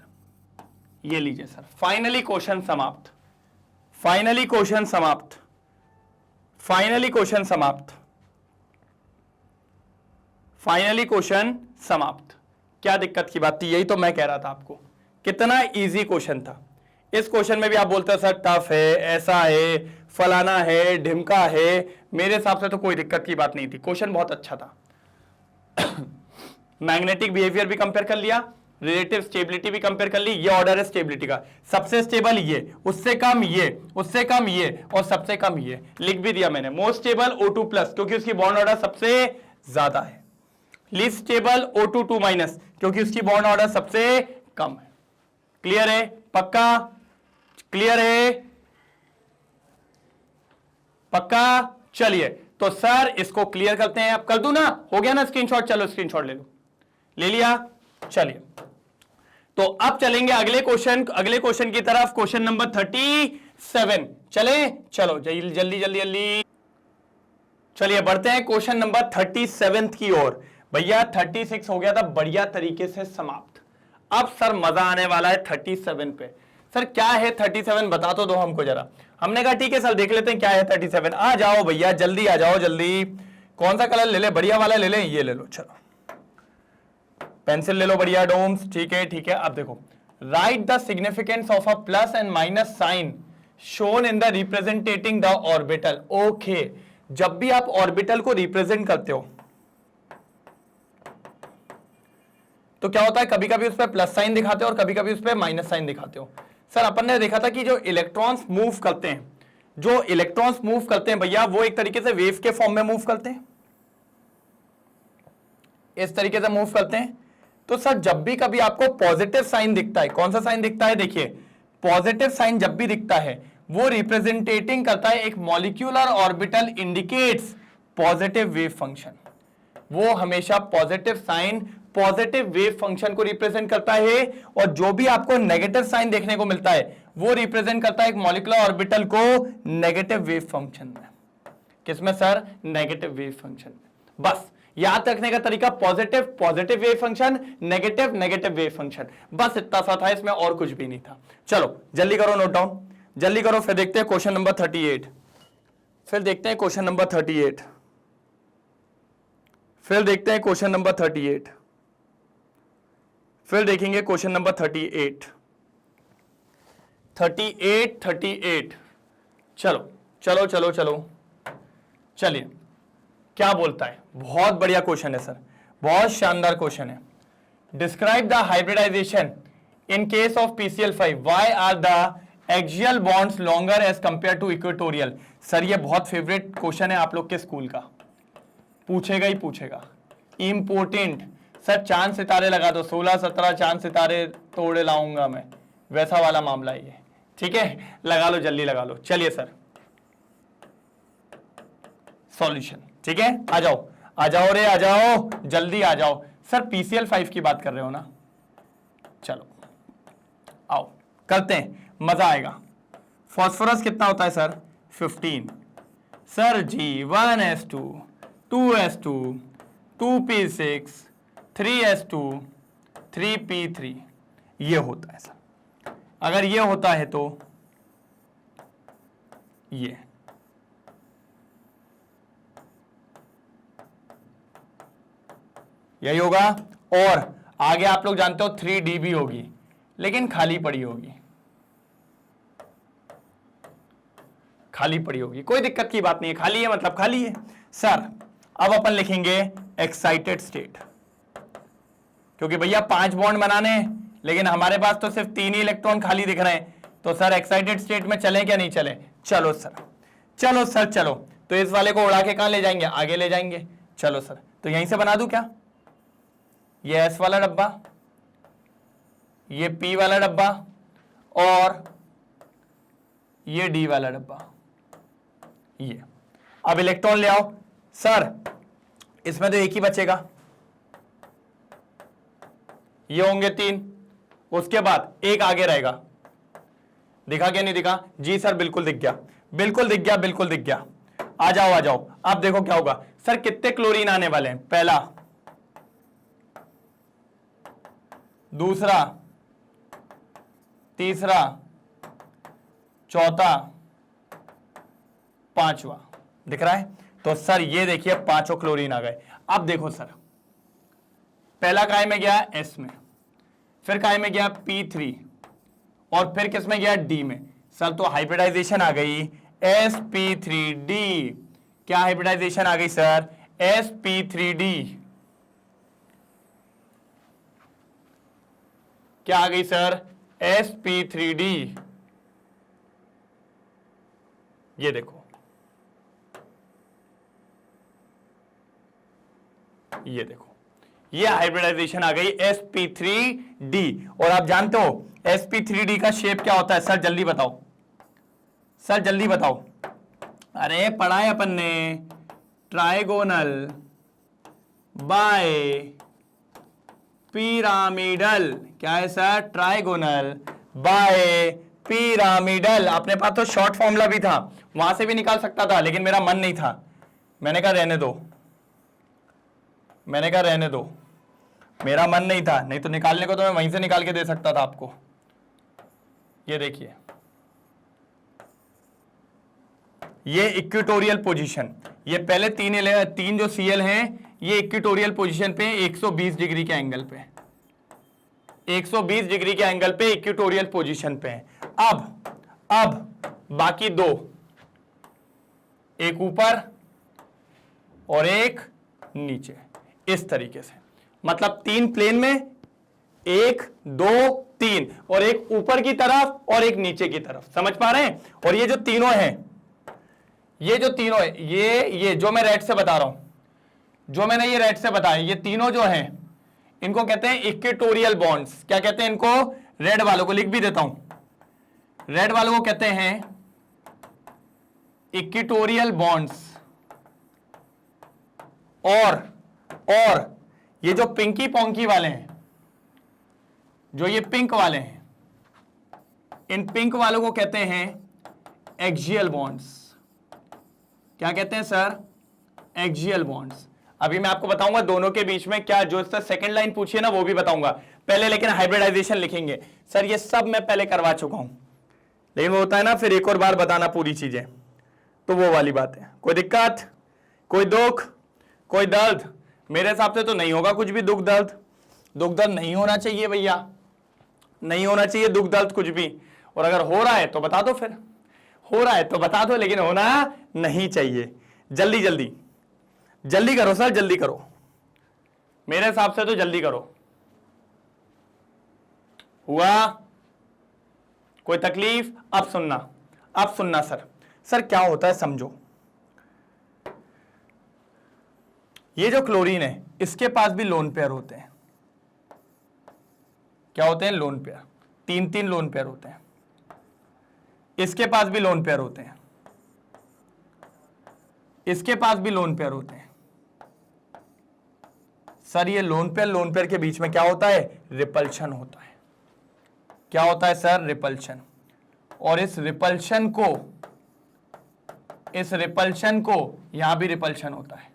ये लीजिए सर, फाइनली क्वेश्चन समाप्त, फाइनली क्वेश्चन समाप्त, फाइनली क्वेश्चन समाप्त, फाइनली क्वेश्चन समाप्त। क्या दिक्कत की बात थी, यही तो मैं कह रहा था आपको, कितना इजी क्वेश्चन था। इस क्वेश्चन में भी आप बोलते हैं सर टफ है, ऐसा है, फलाना है, ढिमका है, मेरे हिसाब से तो कोई दिक्कत की बात नहीं थी, क्वेश्चन बहुत अच्छा था। मैग्नेटिक बिहेवियर भी कंपेयर कर लिया, रिलेटिव स्टेबिलिटी भी कंपेयर कर ली। ये ऑर्डर है स्टेबिलिटी का, सबसे स्टेबल ये, उससे कम ये, उससे कम ये, और सबसे कम ये। लिख भी दिया मैंने, मोस्ट स्टेबल O2+, क्योंकि उसकी बॉन्ड ऑर्डर सबसे ज्यादा है। लीस्ट स्टेबल O2 2-, क्योंकि उसकी बॉन्ड ऑर्डर सबसे कम है। क्लियर है, पक्का क्लियर है, पक्का। चलिए तो सर इसको क्लियर करते हैं, अब कर दूं ना, हो गया ना स्क्रीनशॉट, चलो स्क्रीनशॉट ले लो, ले लिया। चलिए तो अब चलेंगे अगले क्वेश्चन की तरफ, क्वेश्चन नंबर 37। चले, चलो जल्दी जल्दी जल्दी जल्दी, चलिए बढ़ते हैं क्वेश्चन नंबर 37 की ओर। भैया 36 हो गया था बढ़िया तरीके से समाप्त, अब सर मजा आने वाला है 37 पे। सर क्या है 37, बता तो दो हमको जरा। हमने कहा ठीक है सर देख लेते हैं क्या है 37। आ जाओ भैया जल्दी आ जाओ जल्दी। कौन सा कलर ले ले, बढ़िया वाला ले ले, ये ले लो, चलो पेंसिल ले लो, बढ़िया डोम्स, ठीक है ठीक है। अब देखो, write the significance of a plus and minus sign shown in the representing the orbital. Okay, जब भी आप ऑर्बिटल को रिप्रेजेंट करते हो तो क्या होता है, कभी कभी उस पर प्लस साइन दिखाते हो और कभी कभी उस पर माइनस साइन दिखाते हो। सर अपन ने देखा था कि जो इलेक्ट्रॉन्स मूव करते हैं, जो इलेक्ट्रॉन्स मूव करते हैं भैया, वो एक तरीके से वेव के फॉर्म में मूव करते हैं, इस तरीके से मूव करते हैं। तो सर जब भी कभी आपको पॉजिटिव साइन दिखता है, कौन सा साइन दिखता है, देखिए पॉजिटिव साइन जब भी दिखता है वो रिप्रेजेंटेटिंग करता है एक molecular orbital indicates positive wave function. वो हमेशा positive sign positive wave function को रिप्रेजेंट करता है, और जो भी आपको नेगेटिव साइन देखने को मिलता है वो रिप्रेजेंट करता है एक मॉलिक्यूलर ऑर्बिटल को नेगेटिव वेव फंक्शन में। किसमें सर, नेगेटिव वेव फंक्शन में। बस याद रखने का तरीका, positive positive wave function, negative negative wave function, बस इतना सा था, इसमें और कुछ भी नहीं था। चलो जल्दी करो नोट डाउन, जल्दी करो, फिर देखते हैं क्वेश्चन नंबर 38। फिर देखते हैं क्वेश्चन नंबर 38, फिर देखते हैं क्वेश्चन नंबर 38, फिर देखेंगे क्वेश्चन नंबर 38। 38 चलो चलो चलो चलो, चलिए क्या बोलता है, बहुत बढ़िया क्वेश्चन है सर, बहुत शानदार क्वेश्चन है। Describe the hybridization in case of PCl5, why are the axial bonds longer as compare to equatorial. Sir ये बहुत फेवरेट क्वेश्चन है आप लोग के स्कूल का, पूछेगा ही पूछेगा, इंपोर्टेंट। सर चांद सितारे लगा दो, 16-17 चांद सितारे तोड़े लाऊंगा मैं, वैसा वाला मामला ये, ठीक है, लगा लो जल्दी लगा लो। चलिए सर सॉल्यूशन, ठीक है, आ जाओ आ जाओ रे, आ जाओ जल्दी आ जाओ। सर PCl5 की बात कर रहे हो ना, चलो आओ करते हैं, मजा आएगा। फास्फोरस कितना होता है sir, 15। Sir G1s2 2s2 2p6 3s2 3p3, ये होता है सर। अगर ये होता है तो ये यही होगा। और आगे आप लोग जानते हो 3D भी होगी, लेकिन खाली पड़ी होगी, खाली पड़ी होगी, कोई दिक्कत की बात नहीं है, खाली है मतलब खाली है। सर अब अपन लिखेंगे एक्साइटेड स्टेट, क्योंकि भैया 5 बॉन्ड बनाने हैं, लेकिन हमारे पास तो सिर्फ 3 ही इलेक्ट्रॉन खाली दिख रहे हैं, तो सर एक्साइटेड स्टेट में चले क्या नहीं चले? चलो सर, चलो सर, चलो। तो इस वाले को उड़ा के कहां ले जाएंगे? आगे ले जाएंगे। चलो सर, तो यहीं से बना दूं क्या? ये एस वाला डब्बा, ये पी वाला डब्बा, और ये डी वाला डब्बा। ये अब इलेक्ट्रॉन ले आओ। सर इसमें तो एक ही बचेगा, ये होंगे 3, उसके बाद एक आगे रहेगा। दिखा क्या नहीं दिखा? जी सर बिल्कुल दिख गया, बिल्कुल दिख गया, बिल्कुल दिख गया। आ जाओ आ जाओ। अब देखो क्या होगा। सर कितने क्लोरीन आने वाले हैं? पहला, दूसरा, तीसरा, चौथा, पांचवा। दिख रहा है? तो सर ये देखिए 5 क्लोरीन आ गए। अब देखो सर, पहला काय में गया? एस में, फिर काय में गया? P3, और फिर किस में गया? डी में। सर तो हाइब्रिडाइजेशन आ गई sp3d। क्या हाइब्रिडाइजेशन आ गई सर? sp3d। क्या आ गई सर? sp3d। ये देखो, ये देखो, ये हाइब्रिडाइजेशन आ गई sp3d। और आप जानते हो sp3d का शेप क्या होता है? सर जल्दी बताओ, सर जल्दी बताओ। अरे पढ़ा है अपन ने, ट्राइगोनल बाय पिरामिडल। क्या है सर? Trigonal bye pyramidal. अपने पास तो शॉर्ट फॉर्मूला भी था, वहां से भी निकाल सकता था, लेकिन मेरा मन नहीं था, मैंने कहा रहने दो, मैंने कहा रहने दो, मेरा मन नहीं था, नहीं तो निकालने को तो मैं वहीं से निकाल के दे सकता था आपको। ये देखिए, ये इक्वेटोरियल पोजीशन, ये पहले तीन जो सीएल हैं ये इक्वेटोरियल पोजीशन पे 120 डिग्री के एंगल पे, 120 डिग्री के एंगल पे इक्वेटोरियल पोजीशन पे है। अब बाकी 2, एक ऊपर और एक नीचे, इस तरीके से। मतलब 3 प्लेन में, 1 2 3, और एक ऊपर की तरफ और एक नीचे की तरफ। समझ पा रहे हैं? और ये जो तीनों हैं, ये जो तीनों है, ये जो मैं रेड से बता रहा हूं, जो मैंने ये रेड से बताया, ये तीनों जो हैं इनको कहते हैं इक्वेटोरियल बॉन्ड्स। क्या कहते हैं इनको? रेड वालों को लिख भी देता हूं, रेड वालों को कहते हैं इक्वेटोरियल बॉन्ड्स। और ये जो पिंकी पोंकी वाले हैं, जो ये पिंक वाले हैं, इन पिंक वालों को कहते हैं एक्सियल बॉन्ड्स। क्या कहते हैं सर? Axial bonds. अभी मैं आपको बताऊंगा दोनों के बीच में क्या, जो इसका सेकंड लाइन पूछिए ना वो भी बताऊंगा पहले, लेकिन हाइब्रिडाइजेशन लिखेंगे। सर ये सब मैं पहले करवा चुका हूं, लेकिन वो होता है ना फिर एक और बार बताना पूरी चीजें, तो वो वाली बात है। कोई दिक्कत, कोई दुख, कोई दर्द? मेरे हिसाब से तो नहीं होगा कुछ भी दुख दर्द। दुख दर्द नहीं होना चाहिए भैया, नहीं होना चाहिए दुख दर्द कुछ भी। और अगर हो रहा है तो बता दो, फिर हो रहा है तो बता दो, लेकिन होना नहीं चाहिए। जल्दी जल्दी जल्दी करो सर, जल्दी करो, मेरे हिसाब से तो जल्दी करो। हुआ कोई तकलीफ? अब सुनना, अब सुनना सर क्या होता है समझो। ये जो क्लोरीन है इसके पास भी लोन पेयर होते हैं। क्या होते हैं? लोन पेयर, 3 लोन पेयर होते हैं। इसके पास भी लोन पेयर होते हैं, इसके पास भी लोन पेयर होते हैं। सर ये लोन पेयर के बीच में क्या होता है? रिपल्शन होता है। क्या होता है सर? रिपल्शन। और इस रिपल्शन को यहां भी रिपल्शन होता है।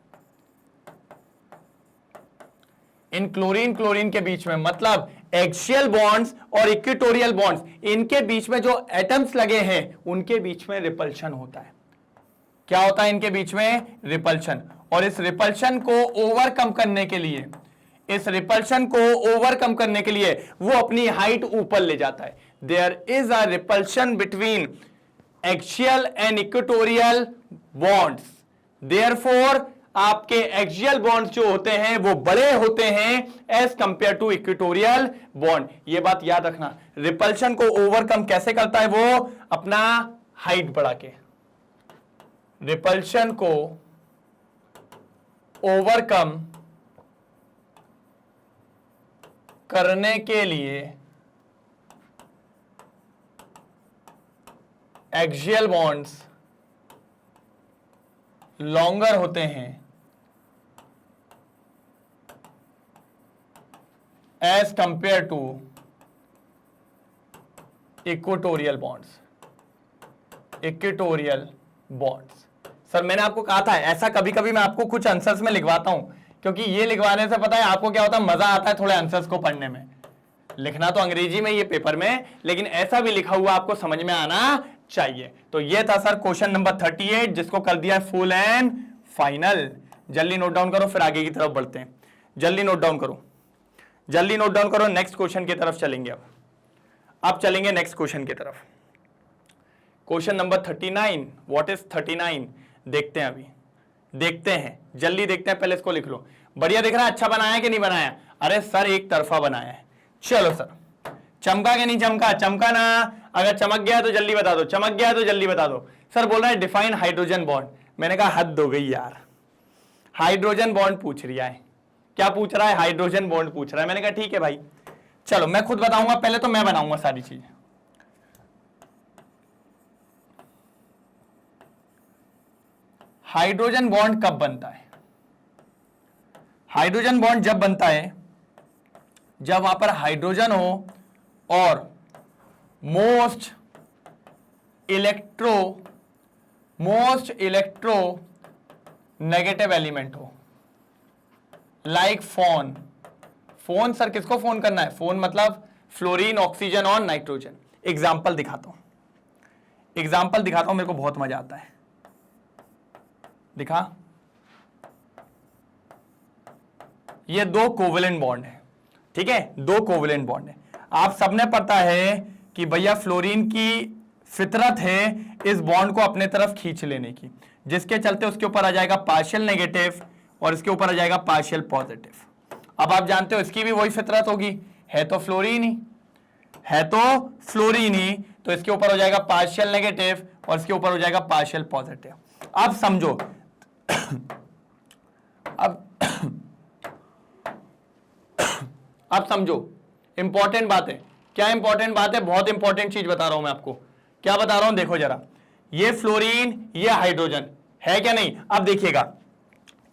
इन क्लोरीन के बीच में, मतलब एक्सियल बॉन्ड्स और इक्वेटोरियल बॉन्ड्स, इनके बीच में जो एटम्स लगे हैं उनके बीच में रिपल्शन होता है। क्या होता है इनके बीच में? रिपल्शन। और इस रिपल्शन को ओवरकम करने के लिए, इस रिपल्शन को ओवरकम करने के लिए वो अपनी हाइट ऊपर ले जाता है। There is a repulsion between axial and equatorial bonds, therefore आपके एक्सियल बॉन्ड्स जो होते हैं वो बड़े होते हैं as compare to equatorial bond. ये बात याद रखना, रिपल्शन को ओवरकम कैसे करता है? वो अपना हाइट बढ़ा के। रिपल्शन को ओवरकम करने के लिए एक्सियल बॉन्ड्स लॉन्गर होते हैं as compare to equatorial bonds. Equatorial bonds, sir मैंने आपको कहा था ऐसा कभी कभी मैं आपको कुछ आंसर्स में लिखवाता हूं, क्योंकि ये लिखवाने से पता है आपको क्या होता है, मजा आता है थोड़े आंसर्स को पढ़ने में। लिखना तो अंग्रेजी में ये पेपर में, लेकिन ऐसा भी लिखा हुआ आपको समझ में आना चाहिए। तो ये था सर क्वेश्चन नंबर 38, जिसको कर दिया फुल एंड फाइनल। जल्दी नोट डाउन करो, फिर आगे की तरफ बढ़ते हैं। जल्दी नोट डाउन करो, जल्दी नोट डाउन करो। नेक्स्ट क्वेश्चन की तरफ चलेंगे। अब चलेंगे नेक्स्ट क्वेश्चन की तरफ। Question number 39। What is 39? देखते हैं, अभी देखते हैं, जल्दी देखते हैं। पहले इसको लिख लो। बढ़िया दिख रहा है? अच्छा बनाया है कि नहीं बनाया? अरे सर एक तरफा बनाया है। चलो सर, चमका कि नहीं चमका? चमका ना? अगर चमक गया तो जल्दी बता दो, चमक गया तो जल्दी बता दो। सर बोल रहा है डिफाइन हाइड्रोजन बॉन्ड। मैंने कहा हद हो गई यार, हाइड्रोजन बॉन्ड पूछ रहा है। क्या पूछ रहा है? हाइड्रोजन बॉन्ड पूछ रहा है। मैंने कहा ठीक है भाई, चलो मैं खुद बताऊंगा। पहले तो मैं बनाऊंगा सारी चीजें। हाइड्रोजन बॉन्ड कब बनता है? हाइड्रोजन बॉन्ड जब बनता है जब वहां पर हाइड्रोजन हो और मोस्ट इलेक्ट्रो नेगेटिव एलिमेंट हो, लाइक फोन। फोन सर किसको फोन करना है? फोन मतलब फ्लोरीन, ऑक्सीजन और नाइट्रोजन। एग्जाम्पल दिखाता हूं, एग्जाम्पल दिखाता हूं, मेरे को बहुत मजा आता है। दिखा, ये दो कोवेलेंट बॉन्ड है, ठीक है, दो कोवेलेंट बॉन्ड है। आप सबने पता है कि भैया फ्लोरीन की फितरत है इस बॉन्ड को अपने तरफ खींच लेने की, जिसके चलते उसके ऊपर आ जाएगा पार्शियल नेगेटिव और इसके ऊपर आ जाएगा पार्शियल पॉजिटिव। अब आप जानते हो इसकी भी वही फितरत होगी, है तो फ्लोरीन ही, है तो फ्लोरीन ही, तो इसके ऊपर हो जाएगा पार्शियल नेगेटिव और इसके ऊपर हो जाएगा पार्शियल पॉजिटिव। अब समझो अब समझो, इंपॉर्टेंट बात है। क्या इंपॉर्टेंट बात है? बहुत इंपॉर्टेंट चीज बता रहा हूं मैं आपको। क्या बता रहा हूं? देखो जरा, ये फ्लोरीन, ये हाइड्रोजन है क्या नहीं? अब देखिएगा,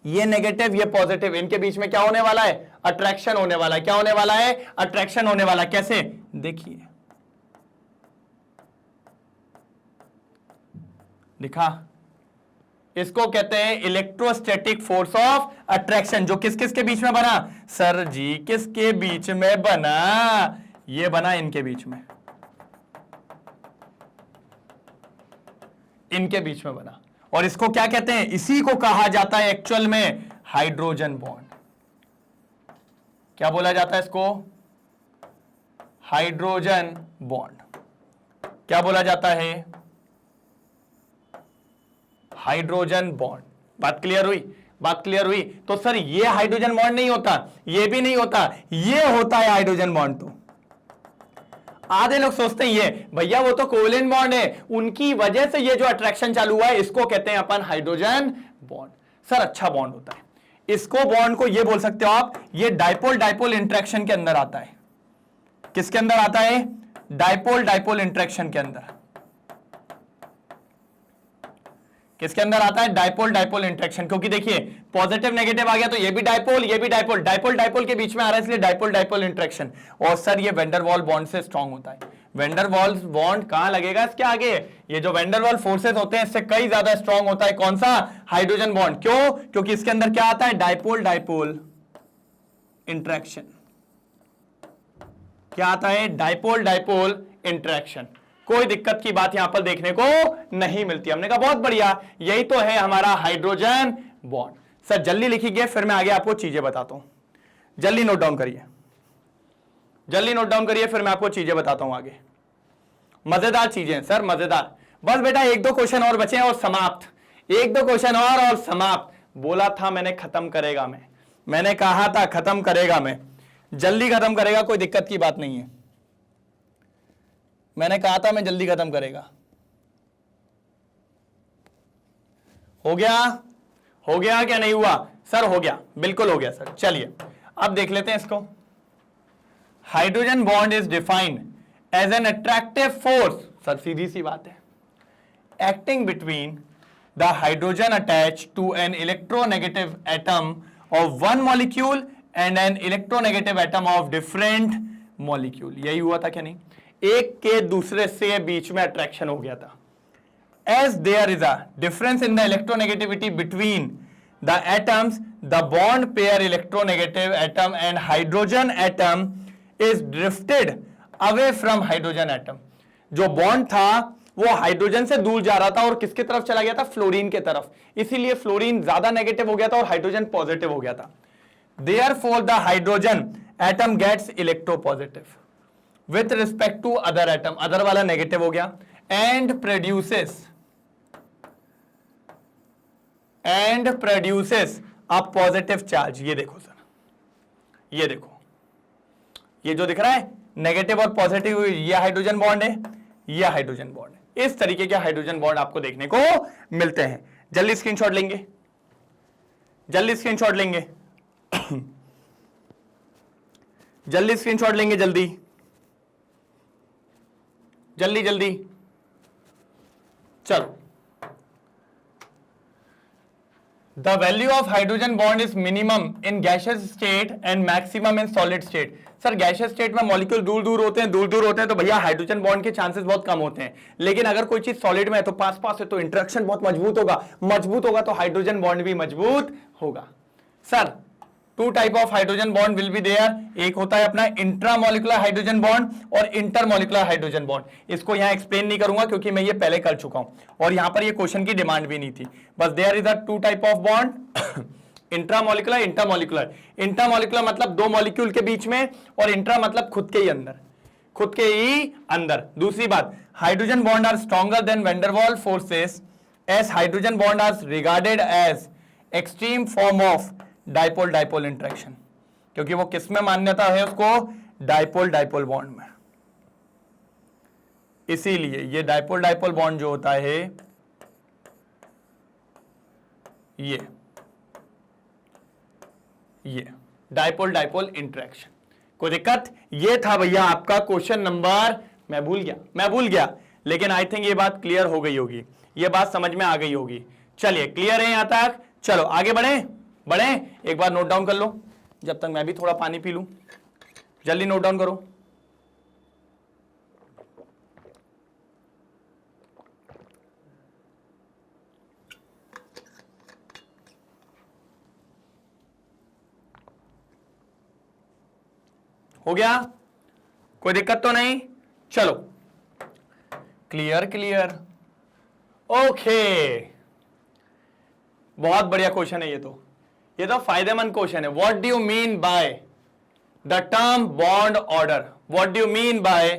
ये नेगेटिव, ये पॉजिटिव, इनके बीच में क्या होने वाला है? अट्रैक्शन होने वाला है। क्या होने वाला है? अट्रैक्शन होने वाला है। कैसे? देखिए, दिखा, इसको कहते हैं इलेक्ट्रोस्टैटिक फोर्स ऑफ अट्रैक्शन, जो किस किस के बीच में बना? सर जी किसके बीच में बना? ये बना इनके बीच में, इनके बीच में बना। और इसको क्या कहते हैं? इसी को कहा जाता है एक्चुअल में हाइड्रोजन बॉन्ड। क्या बोला जाता है इसको? Hydrogen bond. क्या बोला जाता है? Hydrogen bond. बात क्लियर हुई? बात क्लियर हुई? तो सर ये हाइड्रोजन बॉन्ड नहीं होता, ये भी नहीं होता, ये होता है हाइड्रोजन बॉन्ड। तो आधे लोग सोचते हैं ये भैया वो तो कोवेलेंट बॉन्ड है, उनकी वजह से ये जो अट्रैक्शन चालू हुआ है इसको कहते हैं अपन हाइड्रोजन बॉन्ड। सर अच्छा बॉन्ड होता है, इसको बॉन्ड को ये बोल सकते हो आप, ये डाइपोल डाइपोल इंटरेक्शन के अंदर आता है। किसके अंदर आता है? डाइपोल डाइपोल इंटरेक्शन के अंदर। किसके अंदर आता है? Dipole dipole interaction. क्योंकि देखिए पॉजिटिव नेगेटिव आ गया तो ये भी डाइपोल, ये भी डाइपोल, डाइपोल डाइपोल के बीच में आ रहा है, इसलिए डाइपोल डाइपोल इंटरेक्शन। और सर ये वैन डर वाल बॉन्ड से स्ट्रांग होता है। वैन डर वाल बॉन्ड कहां लगेगा इसके आगे? ये जो वैन डर वाल फोर्सेस होते हैं इससे कई ज्यादा स्ट्रांग होता है। कौन सा? Hydrogen bond. क्यों? क्योंकि इसके अंदर क्या आता है? Dipole dipole interaction. क्या आता है, डाइपोल डाइपोल इंटरेक्शन। कोई दिक्कत की बात यहां पर देखने को नहीं मिलती। हमने कहा बहुत बढ़िया, यही तो है हमारा हाइड्रोजन बॉन्ड। सर जल्दी लिखिए, फिर मैं आगे आपको चीजें बताता हूं। जल्दी नोट डाउन करिए, जल्दी नोट डाउन करिए, फिर मैं आपको चीजें बताता हूं आगे। मजेदार चीजें सर, मजेदार। बस बेटा एक दो क्वेश्चन और बचे और समाप्त, एक दो क्वेश्चन और समाप्त। बोला था मैंने खत्म करेगा मैं, मैंने कहा था खत्म करेगा मैं, जल्दी खत्म करेगा, कोई दिक्कत की बात नहीं है। मैंने कहा था मैं जल्दी खत्म करेगा। हो गया, हो गया क्या नहीं हुआ सर? हो गया, बिल्कुल हो गया सर। चलिए अब देख लेते हैं इसको। Hydrogen bond is defined as an attractive force, sir सीधी सी बात है, acting between the hydrogen attach to an electronegative atom of one molecule and an electronegative atom of different molecule. यही हुआ था क्या नहीं? एक के दूसरे से बीच में अट्रैक्शन हो गया था। As there is a difference in the electronegativity between the atoms, the bond pair electronegative atom and hydrogen atom is drifted away from hydrogen atom. जो बॉन्ड था वो हाइड्रोजन से दूर जा रहा था और किसके तरफ चला गया था? फ्लोरीन के तरफ। इसीलिए फ्लोरीन ज्यादा नेगेटिव हो गया था और हाइड्रोजन पॉजिटिव हो गया था। Therefore the hydrogen atom gets electropositive with respect to other atom, other वाला नेगेटिव हो गया, and produces a positive charge। ये देखो सर, ये देखो, ये जो दिख रहा है नेगेटिव और पॉजिटिव, ये हाइड्रोजन बॉन्ड है, ये हाइड्रोजन बॉन्ड है। इस तरीके के हाइड्रोजन बॉन्ड आपको देखने को मिलते हैं। जल्दी स्क्रीनशॉट लेंगे, जल्दी स्क्रीनशॉट लेंगे, जल्दी स्क्रीनशॉट लेंगे, जल्दी जल्दी जल्दी, चलो। The value of hydrogen bond is minimum in gaseous state and maximum in solid state। Sir gaseous state में मॉलिक्यूल दूर दूर होते हैं, दूर दूर होते हैं, तो भैया हाइड्रोजन बॉन्ड के चांसेस बहुत कम होते हैं। लेकिन अगर कोई चीज सॉलिड में है तो पास पास है तो इंटरेक्शन बहुत मजबूत होगा, मजबूत होगा तो हाइड्रोजन बॉन्ड भी मजबूत होगा। Sir two type of hydrogen bond will be there. एक होता है अपना इंट्रामोलिकुलर हाइड्रोजन बॉन्ड और इंटरमोलिकुलर हाइड्रोजन बॉन्ड। इसको यहां एक्सप्लेन नहीं करूंगा क्योंकि मैं ये पहले कर चुका हूं और यहां पर ये क्वेश्चन की डिमांड भी नहीं थी। बस there is a two type of bond, intramolecular, intermolecular. Intramolecular मतलब दो मॉलिक्यूल के बीच में, और इंट्रा मतलब खुद के ही अंदर, खुद के ही अंदर। दूसरी बात, hydrogen bond are stronger than van der Waals forces as hydrogen bond are regarded as extreme form of dipole dipole interaction, क्योंकि वो किस में मान्यता है उसको? डाइपोल डाइपोल बॉन्ड में। इसीलिए ये डाइपोल डाइपोल बॉन्ड जो होता है ये डाइपोल डाइपोल इंटरेक्शन। कोई दिक्कत? ये था भैया आपका क्वेश्चन नंबर, मैं भूल गया, लेकिन आई थिंक ये बात क्लियर हो गई होगी, ये बात समझ में आ गई होगी। चलिए क्लियर है यहां तक? चलो आगे बढ़े, एक बार नोट डाउन कर लो, जब तक मैं भी थोड़ा पानी पी लूं। जल्दी नोट डाउन करो। हो गया? कोई दिक्कत तो नहीं? चलो क्लियर क्लियर, ओके। बहुत बढ़िया क्वेश्चन है ये तो फायदेमंद क्वेश्चन है। What do you mean by the term bond order? What do you mean by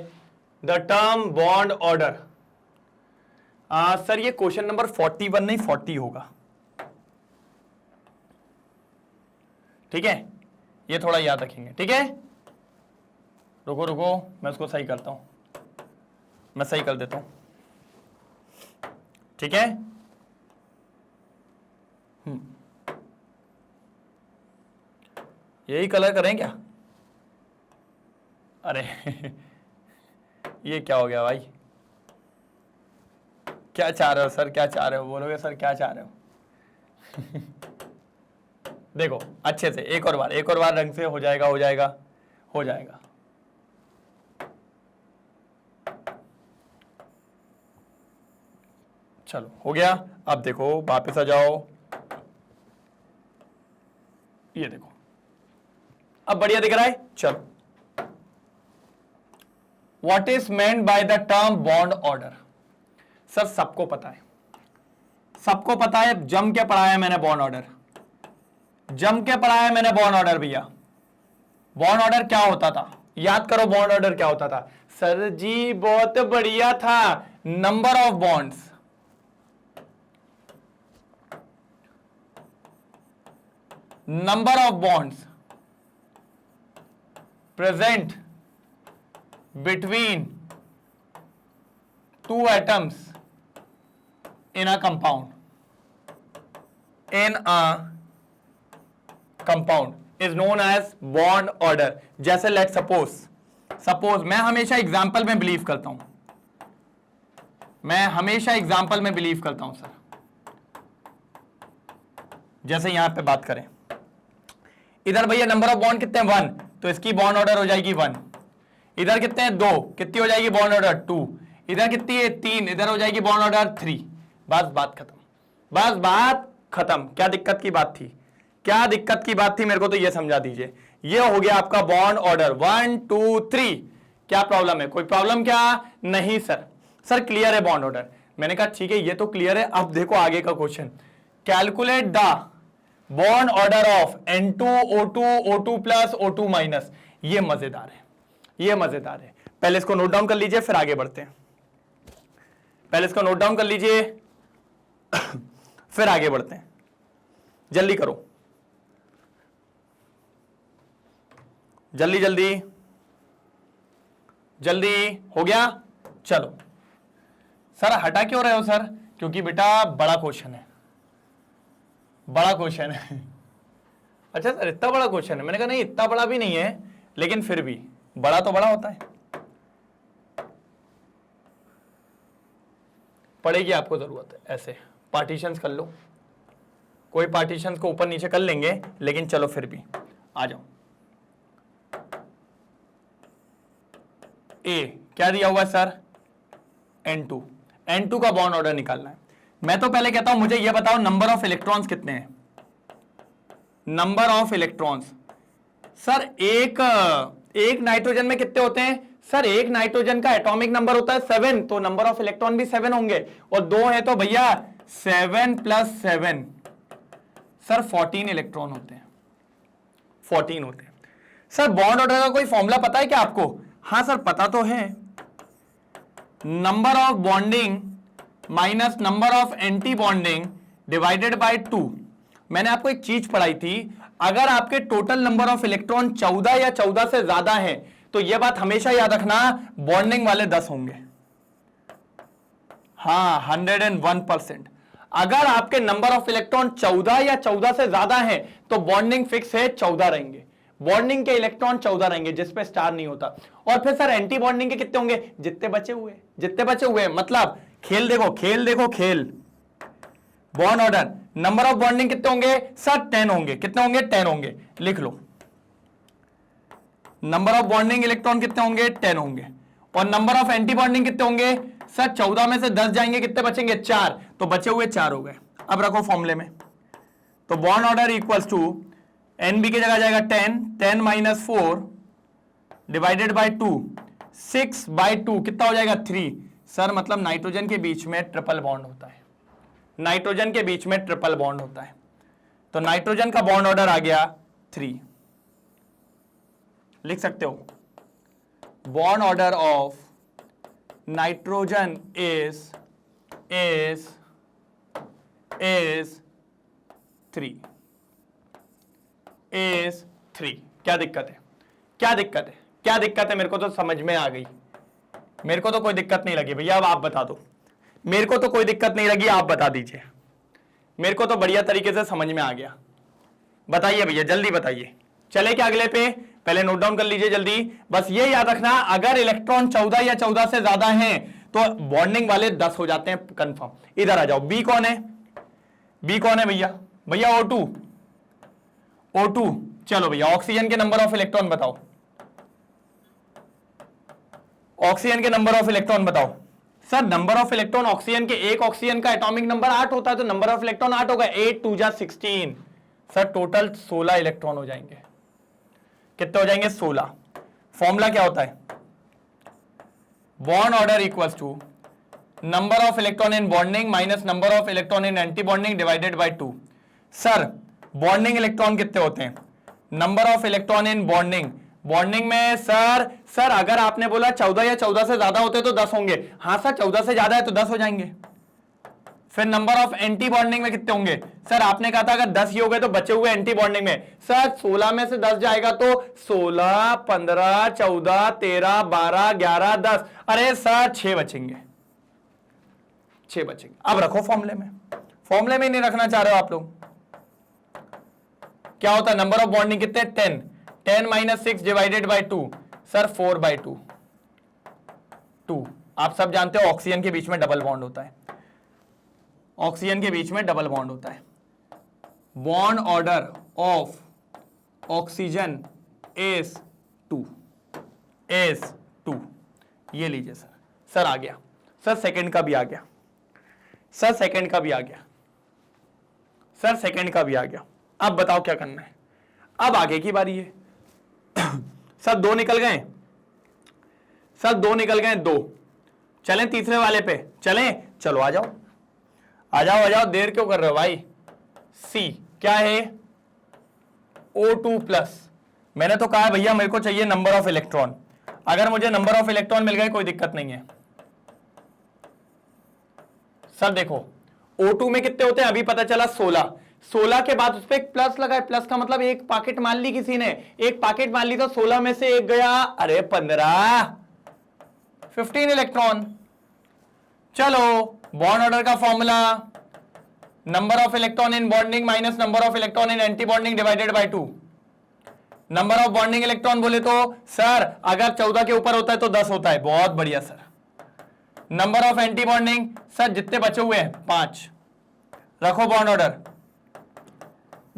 the term bond order? Sir ये क्वेश्चन नंबर 41 नहीं 40 होगा, ठीक है? ये थोड़ा याद रखेंगे, ठीक है? रुको रुको, मैं उसको सही करता हूं, मैं सही कर देता हूं, ठीक है? यही कलर करें क्या? अरे ये क्या हो गया भाई? क्या चाह रहे हो सर? क्या चाह रहे हो? बोलोगे सर क्या चाह रहे हो? देखो अच्छे से एक और बार रंग से हो जाएगा, हो जाएगा, हो जाएगा। चलो हो गया। अब देखो वापस आ जाओ, ये देखो अब बढ़िया दिख रहा है। चलो what is meant by the term bond order? Sir सबको पता है, सबको पता है, जम के पढ़ाया है मैंने बॉन्ड ऑर्डर, जम के पढ़ाया है मैंने बॉन्ड ऑर्डर भैया। बॉन्ड ऑर्डर क्या होता था, याद करो बॉन्ड ऑर्डर क्या होता था। सर जी बहुत बढ़िया था, number of bonds, number of bonds present between two atoms in a compound is known as bond order। जैसे लेट सपोज मैं हमेशा एग्जाम्पल में बिलीव करता हूं, मैं हमेशा एग्जाम्पल में बिलीव करता हूं सर। जैसे यहां पे बात करें, इधर भैया नंबर ऑफ बॉन्ड कितने हैं 1, तो इसकी बॉन्ड ऑर्डर हो जाएगी 1। इधर कितने हैं 2, कितनी हो जाएगी बॉन्ड ऑर्डर 2। इधर कितनी है 3, इधर हो जाएगी बॉन्ड ऑर्डर 3। बस बात खत्म, बस बात खत्म। क्या दिक्कत की बात थी, क्या दिक्कत की बात थी, मेरे को तो ये समझा दीजिए। ये हो गया आपका बॉन्ड ऑर्डर 1 2 3। क्या प्रॉब्लम है, कोई प्रॉब्लम क्या? नहीं सर, सर क्लियर है बॉन्ड ऑर्डर। मैंने कहा ठीक है ये तो क्लियर है। अब देखो आगे का question, calculate the bond order of N2O2 O2 plus O2 minus. ये मजेदार है, ये मजेदार है। पहले इसको नोट डाउन कर लीजिए फिर आगे बढ़ते हैं। पहले इसको नोट डाउन कर लीजिए फिर आगे बढ़ते हैं। जल्दी करो, जल्दी जल्दी जल्दी, हो गया? चलो सर हटा क्यों रहे हो सर? क्योंकि बेटा बड़ा क्वेश्चन है, बड़ा क्वेश्चन है। अच्छा सर इतना बड़ा क्वेश्चन है? मैंने कहा नहीं इतना बड़ा भी नहीं है, लेकिन फिर भी बड़ा तो बड़ा होता है। पड़ेगी आपको जरूरत है, ऐसे पार्टीशंस कर लो। कोई पार्टीशंस को ऊपर नीचे कर लेंगे, लेकिन चलो फिर भी आ जाओ। ए क्या दिया हुआ है सर? N2, N2 का बॉन्ड ऑर्डर निकालना है। मैं तो पहले कहता हूं मुझे यह बताओ नंबर ऑफ इलेक्ट्रॉन्स कितने हैं। नंबर ऑफ इलेक्ट्रॉन्स सर एक नाइट्रोजन में कितने होते हैं? सर एक नाइट्रोजन का एटॉमिक नंबर होता है 7, तो नंबर ऑफ इलेक्ट्रॉन भी 7 होंगे। और 2 है तो भैया 7 + 7 सर 14 इलेक्ट्रॉन होते हैं, 14 होते हैं। सर बॉन्ड ऑर्डर का कोई फॉर्मूला पता है क्या आपको? हाँ सर पता तो है, number of bonding minus number of anti bonding divided by 2। मैंने आपको एक चीज पढ़ाई थी, अगर आपके टोटल नंबर ऑफ इलेक्ट्रॉन 14 या 14 से ज्यादा है तो यह बात हमेशा याद रखना बॉन्डिंग वाले 10 होंगे। हाँ 101%। अगर आपके नंबर ऑफ इलेक्ट्रॉन 14 या 14 से ज्यादा है तो बॉन्डिंग फिक्स है, 14 रहेंगे। बॉन्डिंग के इलेक्ट्रॉन 14 रहेंगे जिसपे स्टार नहीं होता। और फिर सर एंटी बॉन्डिंग के कितने होंगे? जितने बचे हुए, जितने बचे हुए। मतलब खेल देखो, खेल देखो, खेल। Bond order number of bonding कितने होंगे? सर 10 होंगे। कितने होंगे? 10 होंगे। लिख लो, नंबर ऑफ बॉन्डिंग इलेक्ट्रॉन कितने होंगे? 10 होंगे। और नंबर ऑफ एंटी बॉन्डिंग कितने होंगे? सर 14 में से 10 जाएंगे, कितने बचेंगे? 4, तो बचे हुए 4 हो गए। अब रखो फॉर्मूले में, तो bond order equals to NB की जगह जाएगा 10 - 4 डिवाइडेड बाय 2, 6/2 कितना हो जाएगा? 3। सर मतलब नाइट्रोजन के बीच में ट्रिपल बॉन्ड होता है, नाइट्रोजन के बीच में ट्रिपल बॉन्ड होता है। तो नाइट्रोजन का बॉन्ड ऑर्डर आ गया 3। लिख सकते हो bond order of nitrogen is 3। क्या दिक्कत है? क्या दिक्कत है? क्या दिक्कत है? मेरे को तो समझ में आ गई, मेरे को तो कोई दिक्कत नहीं लगी भैया। अब आप बता दो, मेरे को तो कोई दिक्कत नहीं लगी, आप बता दीजिए। मेरे को तो बढ़िया तरीके से समझ में आ गया। बताइए भैया, जल्दी बताइए। चले क्या अगले पे? पहले नोट डाउन कर लीजिए जल्दी। बस ये याद रखना, अगर इलेक्ट्रॉन 14 या 14 से ज्यादा हैं तो बॉन्डिंग वाले 10 हो जाते हैं कंफर्म। इधर आ जाओ, बी कौन है? बी कौन है भैया? भैया O2। चलो भैया ऑक्सीजन के नंबर ऑफ इलेक्ट्रॉन बताओ, ऑक्सीजन के नंबर ऑफ इलेक्ट्रॉन बताओ। Sir number of electron oxygen के, एक ऑक्सीजन का एटॉमिक नंबर 8 होता है, तो नंबर ऑफ इलेक्ट्रॉन 8 होगा। 8 × 2 = 16। सर टोटल 16 इलेक्ट्रॉन हो जाएंगे। कितने हो जाएंगे? 16। फॉर्मूला क्या होता है? Bond order equals to number of electron in bonding minus number of electron in anti bonding divided by 2। Sir bonding electron कितने होते हैं? Number of electron in bonding, bonding में सर अगर आपने बोला 14 या 14 से ज्यादा होते तो 10 होंगे। हाँ सर 14 से ज्यादा है तो 10 हो जाएंगे। फिर नंबर ऑफ एंटी बॉन्डिंग में कितने होंगे? सर आपने कहा था अगर 10 ही हो गए तो बचे हुए एंटी बॉन्डिंग में सर 16 में से 10 जाएगा तो 16, 15, 14, 13, 12, 11, 10। अरे सर 6 बचेंगे, 6 बचेंगे। अब रखो फॉर्मूले में, फॉर्मूले में नहीं रखना चाह रहे हो आप लोग। क्या होता है नंबर ऑफ बॉन्डिंग कितने? 10, 10 माइनस 6 डिवाइडेड बाय 2 सर 4/2। 2 आप सब जानते हो ऑक्सीजन के बीच में डबल बॉन्ड होता है, ऑक्सीजन के बीच में डबल बॉन्ड होता है। Bond order of oxygen is 2, ये लीजिए सर। सर आ गया, सर सेकंड का भी आ गया, सर सेकंड का भी आ गया, सर सेकंड का भी आ गया। अब बताओ क्या करना है? अब आगे की बारी है। सर 2 निकल गए, सर 2 निकल गए, 2 चलें तीसरे वाले पे चलें? चलो आ जाओ आ जाओ आ जाओ, देर क्यों कर रहे हो भाई? सी क्या है? O2 plus. मैंने तो कहा भैया मेरे को चाहिए नंबर ऑफ इलेक्ट्रॉन, अगर मुझे नंबर ऑफ इलेक्ट्रॉन मिल गए कोई दिक्कत नहीं है। सर देखो O2 में कितने होते हैं अभी पता चला 16, 16 के बाद उस पर एक प्लस लगा है, प्लस का मतलब एक पॉकेट मान ली किसी ने, एक पॉकेट मान ली तो 16 में से एक गया, अरे 15 इलेक्ट्रॉन। चलो बॉन्ड ऑर्डर का formula number of electron in bonding minus number of electron in anti bonding divided by 2। Number of bonding electron बोले तो सर अगर 14 के ऊपर होता है तो 10 होता है, बहुत बढ़िया sir. Number of anti bonding sir जितने बचे हुए हैं 5, रखो bond order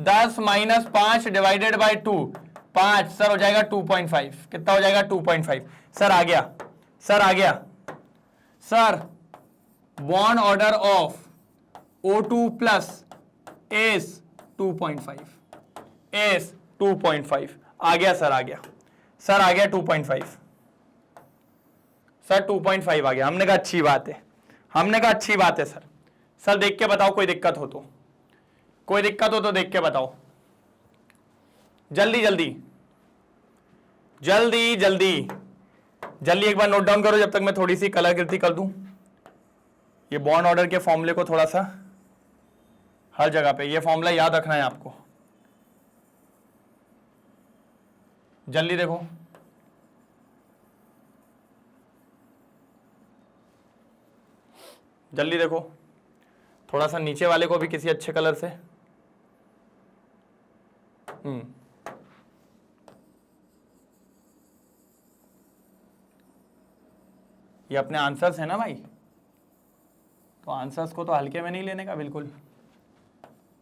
10 minus 5 divided by 2, 5 sir हो जाएगा 2.5। कितना हो जाएगा? 2.5। सर आ गया, सर आ गया। Sir bond order of O2 plus is 2.5, is 2.5। आ गया सर, आ गया सर, आ गया 2.5 सर, 2.5 आ गया। हमने कहा अच्छी बात है, हमने कहा अच्छी बात है सर। सर देख के बताओ कोई दिक्कत हो तो, कोई दिक्कत हो तो देख के बताओ, जल्दी जल्दी जल्दी जल्दी जल्दी एक बार नोट डाउन करो जब तक मैं थोड़ी सी कलाकृति कर दूं। ये बॉन्ड ऑर्डर के फॉर्मूले को थोड़ा सा हर जगह पे ये फॉर्मूला याद रखना है आपको। जल्दी देखो, जल्दी देखो, थोड़ा सा नीचे वाले को भी किसी अच्छे कलर से। ये अपने आंसर्स है ना भाई, तो आंसर्स को तो हल्के में नहीं लेने का, बिल्कुल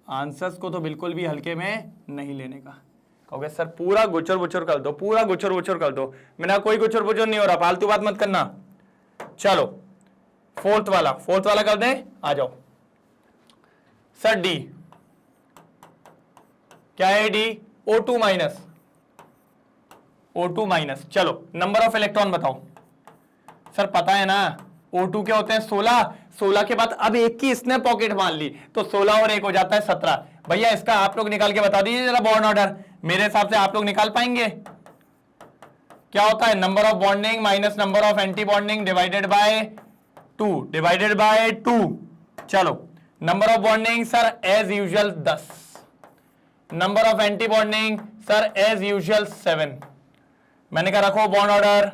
आंसर्स को तो बिल्कुल भी हल्के में नहीं लेने का। कहोगे सर पूरा गुचर बुचर कर दो, पूरा गुचर बुचर कर दो। मेरा कोई गुचर बुचर नहीं हो रहा, फालतू बात मत करना। चलो फोर्थ वाला कर दें, आ जाओ सर। डी क्या है? D O2 minus, O2 minus. चलो नंबर ऑफ इलेक्ट्रॉन बताओ। सर पता है ना O2 क्या होते हैं? 16, 16 के बाद अब एक की इसने पॉकेट मान ली तो 16 और 1 हो जाता है 17। भैया इसका आप लोग निकाल के बता दीजिए जरा बॉन्ड ऑर्डर, मेरे हिसाब से आप लोग निकाल पाएंगे। क्या होता है? Number of bonding minus number of anti bonding divided by 2। चलो number of bonding sir as usual 10, number of anti bonding sir as usual 7। मैंने कहा रखो bond order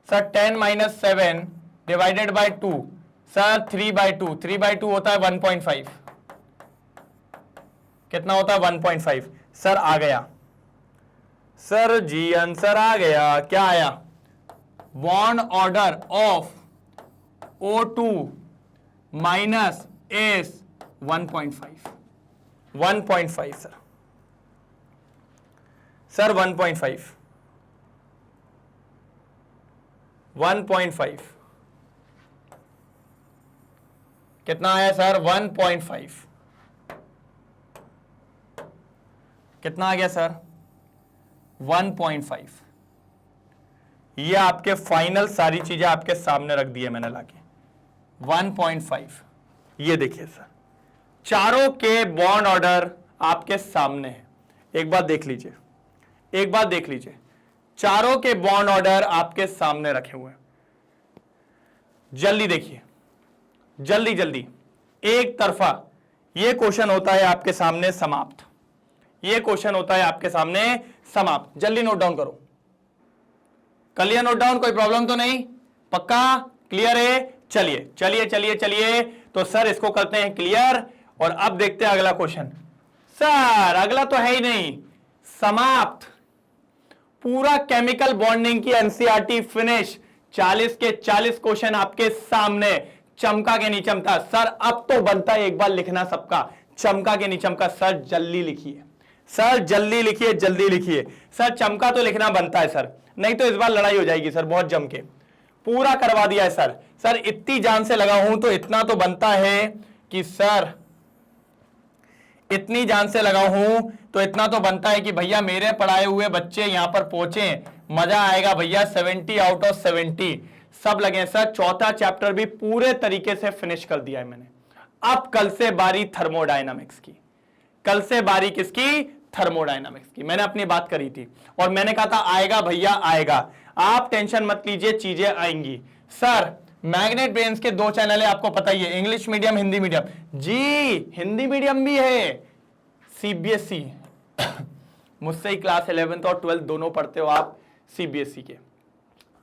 sir 10 minus 7 divided by 2 sir 3/2। 3/2 होता है 1.5। कितना होता है? 1.5। सर आ गया सर जी, आंसर आ गया। क्या आया? Bond order of O2 minus is 1.5। 1.5 sir, sir 1.5 1.5 कितना आया सर? 1.5 कितना आ गया सर? 1.5। ये आपके फाइनल सारी चीजें आपके सामने रख दी है मैंने लाके 1.5। ये देखिए सर, चारों के बॉन्ड ऑर्डर आपके सामने है। एक बात देख लीजिए, एक बात देख लीजिए, चारों के बॉन्ड ऑर्डर आपके सामने रखे हुए हैं। जल्दी देखिए, जल्दी जल्दी, एक तरफा ये क्वेश्चन होता है आपके सामने समाप्त, ये क्वेश्चन होता है आपके सामने समाप्त। जल्दी नोट डाउन करो, कर लिया नोट डाउन? कोई प्रॉब्लम तो नहीं? पक्का क्लियर है? चलिए चलिए चलिए चलिए, तो सर इसको करते हैं क्लियर और अब देखते हैं अगला क्वेश्चन। सर अगला तो है ही नहीं, समाप्त, पूरा केमिकल बॉन्डिंग की एनसीईआरटी फिनिश, 40 के 40 क्वेश्चन आपके सामने। चमका के नहीं चमका? सर अब तो बनता है एक बार लिखना सबका, चमका के नहीं चमका? सर जल्दी लिखिए, सर जल्दी लिखिए, जल्दी लिखिए सर, चमका तो लिखना बनता है सर, नहीं तो इस बार लड़ाई हो जाएगी सर बहुत जम के। पूरा करवा दिया है सर। सर इतनी जान से लगा हूं तो इतना तो बनता है कि सर, इतनी जान से लगा हूं तो इतना तो बनता है कि भैया मेरे पढ़ाए हुए बच्चे यहां पर पहुंचे, मजा आएगा भैया। 70 आउट ऑफ 70 सब लगे सर। चौथा चैप्टर भी पूरे तरीके से फिनिश कर दिया है मैंने। अब कल से बारी थर्मोडायनामिक्स की, कल से बारी किसकी? थर्मोडायनामिक्स की। मैंने अपनी बात करी थी और मैंने कहा था आएगा भैया आएगा, आप टेंशन मत लीजिए, चीजें आएंगी। सर मैग्नेट ब्रेन्स के 2 चैनल है, आपको पता ही है, इंग्लिश मीडियम हिंदी मीडियम। जी हिंदी मीडियम भी है, सीबीएसई मुझसे ही क्लास 11th और 12th दोनों पढ़ते हो आप सीबीएसई के।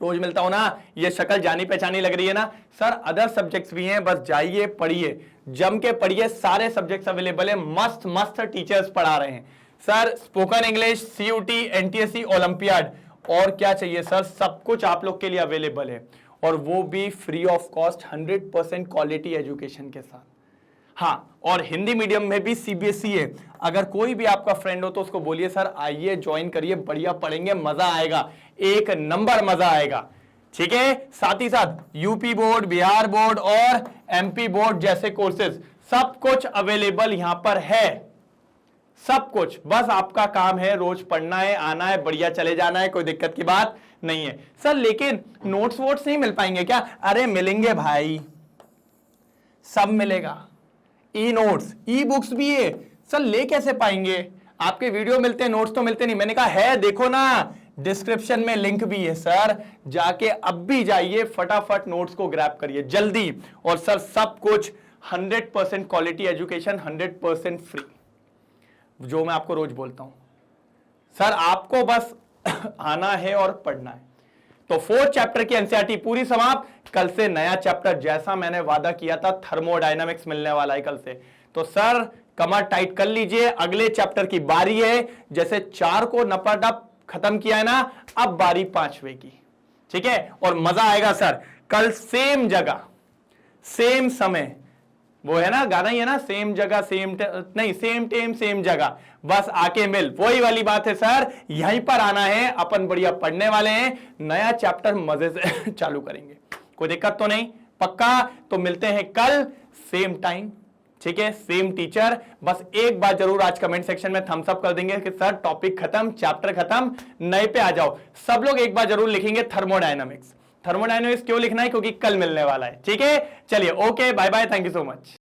रोज मिलता हूं ना, ये शक्ल जानी पहचानी लग रही है ना? सर अदर सब्जेक्ट्स भी हैं, बस जाइए पढ़िए, जम के पढ़िए, सारे सब्जेक्ट्स अवेलेबल है, मस्त मस्त टीचर्स पढ़ा रहे हैं sir. Spoken English, CUT, NTSC, olympiad, और क्या चाहिए सर, सब कुछ आप लोग के लिए अवेलेबल है, और वो भी free of cost, 100% quality education के साथ। हाँ, और हिंदी मीडियम में भी सीबीएसई है। अगर कोई भी आपका फ्रेंड हो तो उसको बोलिए सर आइए ज्वाइन करिए, बढ़िया पढ़ेंगे, मजा आएगा, एक नंबर मजा आएगा। ठीक है, साथ ही साथ यूपी बोर्ड, बिहार बोर्ड और एमपी बोर्ड जैसे कोर्सेज सब कुछ अवेलेबल यहां पर है, सब कुछ। बस आपका काम है रोज पढ़ना है, आना है, बढ़िया चले जाना है, कोई दिक्कत की बात नहीं है सर। लेकिन नोट्स वोट्स नहीं मिल पाएंगे क्या? अरे मिलेंगे भाई, सब मिलेगा। ई नोट्स, ई बुक्स भी है सर, ले कैसे पाएंगे? आपके वीडियो मिलते हैं, नोट्स तो मिलते नहीं। मैंने कहा है, देखो ना डिस्क्रिप्शन में लिंक भी है सर, जाके अब भी जाइए, फटाफट नोट्स को ग्रैब करिए जल्दी। और सर सब कुछ 100% क्वालिटी एजुकेशन, 100% फ्री, जो मैं आपको रोज बोलता हूं सर, आपको बस आना है और पढ़ना है। तो 4th चैप्टर की एनसीईआरटी पूरी समाप्त। कल से नया चैप्टर, जैसा मैंने वादा किया था, थर्मोडायनामिक्स मिलने वाला है कल से। तो सर कमर टाइट कर लीजिए, अगले चैप्टर की बारी है। जैसे 4 को नपाटप खत्म किया है ना, अब बारी 5वें की। ठीक है, और मजा आएगा सर। कल सेम जगह सेम समय, वो है ना गाना ही है ना, सेम जगह सेम नहीं, सेम टाइम सेम जगह, बस आके मिल, वही वाली बात है सर। यहीं पर आना है, अपन बढ़िया पढ़ने वाले हैं, नया चैप्टर मजे से चालू करेंगे, कोई दिक्कत तो नहीं? पक्का? तो मिलते हैं कल सेम टाइम, ठीक है, सेम टीचर। बस एक बार जरूर आज कमेंट सेक्शन में थम्स अप कर देंगे कि सर टॉपिक खत्म, चैप्टर खत्म, नए पे आ जाओ। सब लोग एक बार जरूर लिखेंगे थर्मोडायनामिक्स। थर्मोडायनामिक्स क्यों लिखना है? क्योंकि कल मिलने वाला है। ठीक है, चलिए, okay, bye bye, thank you so much.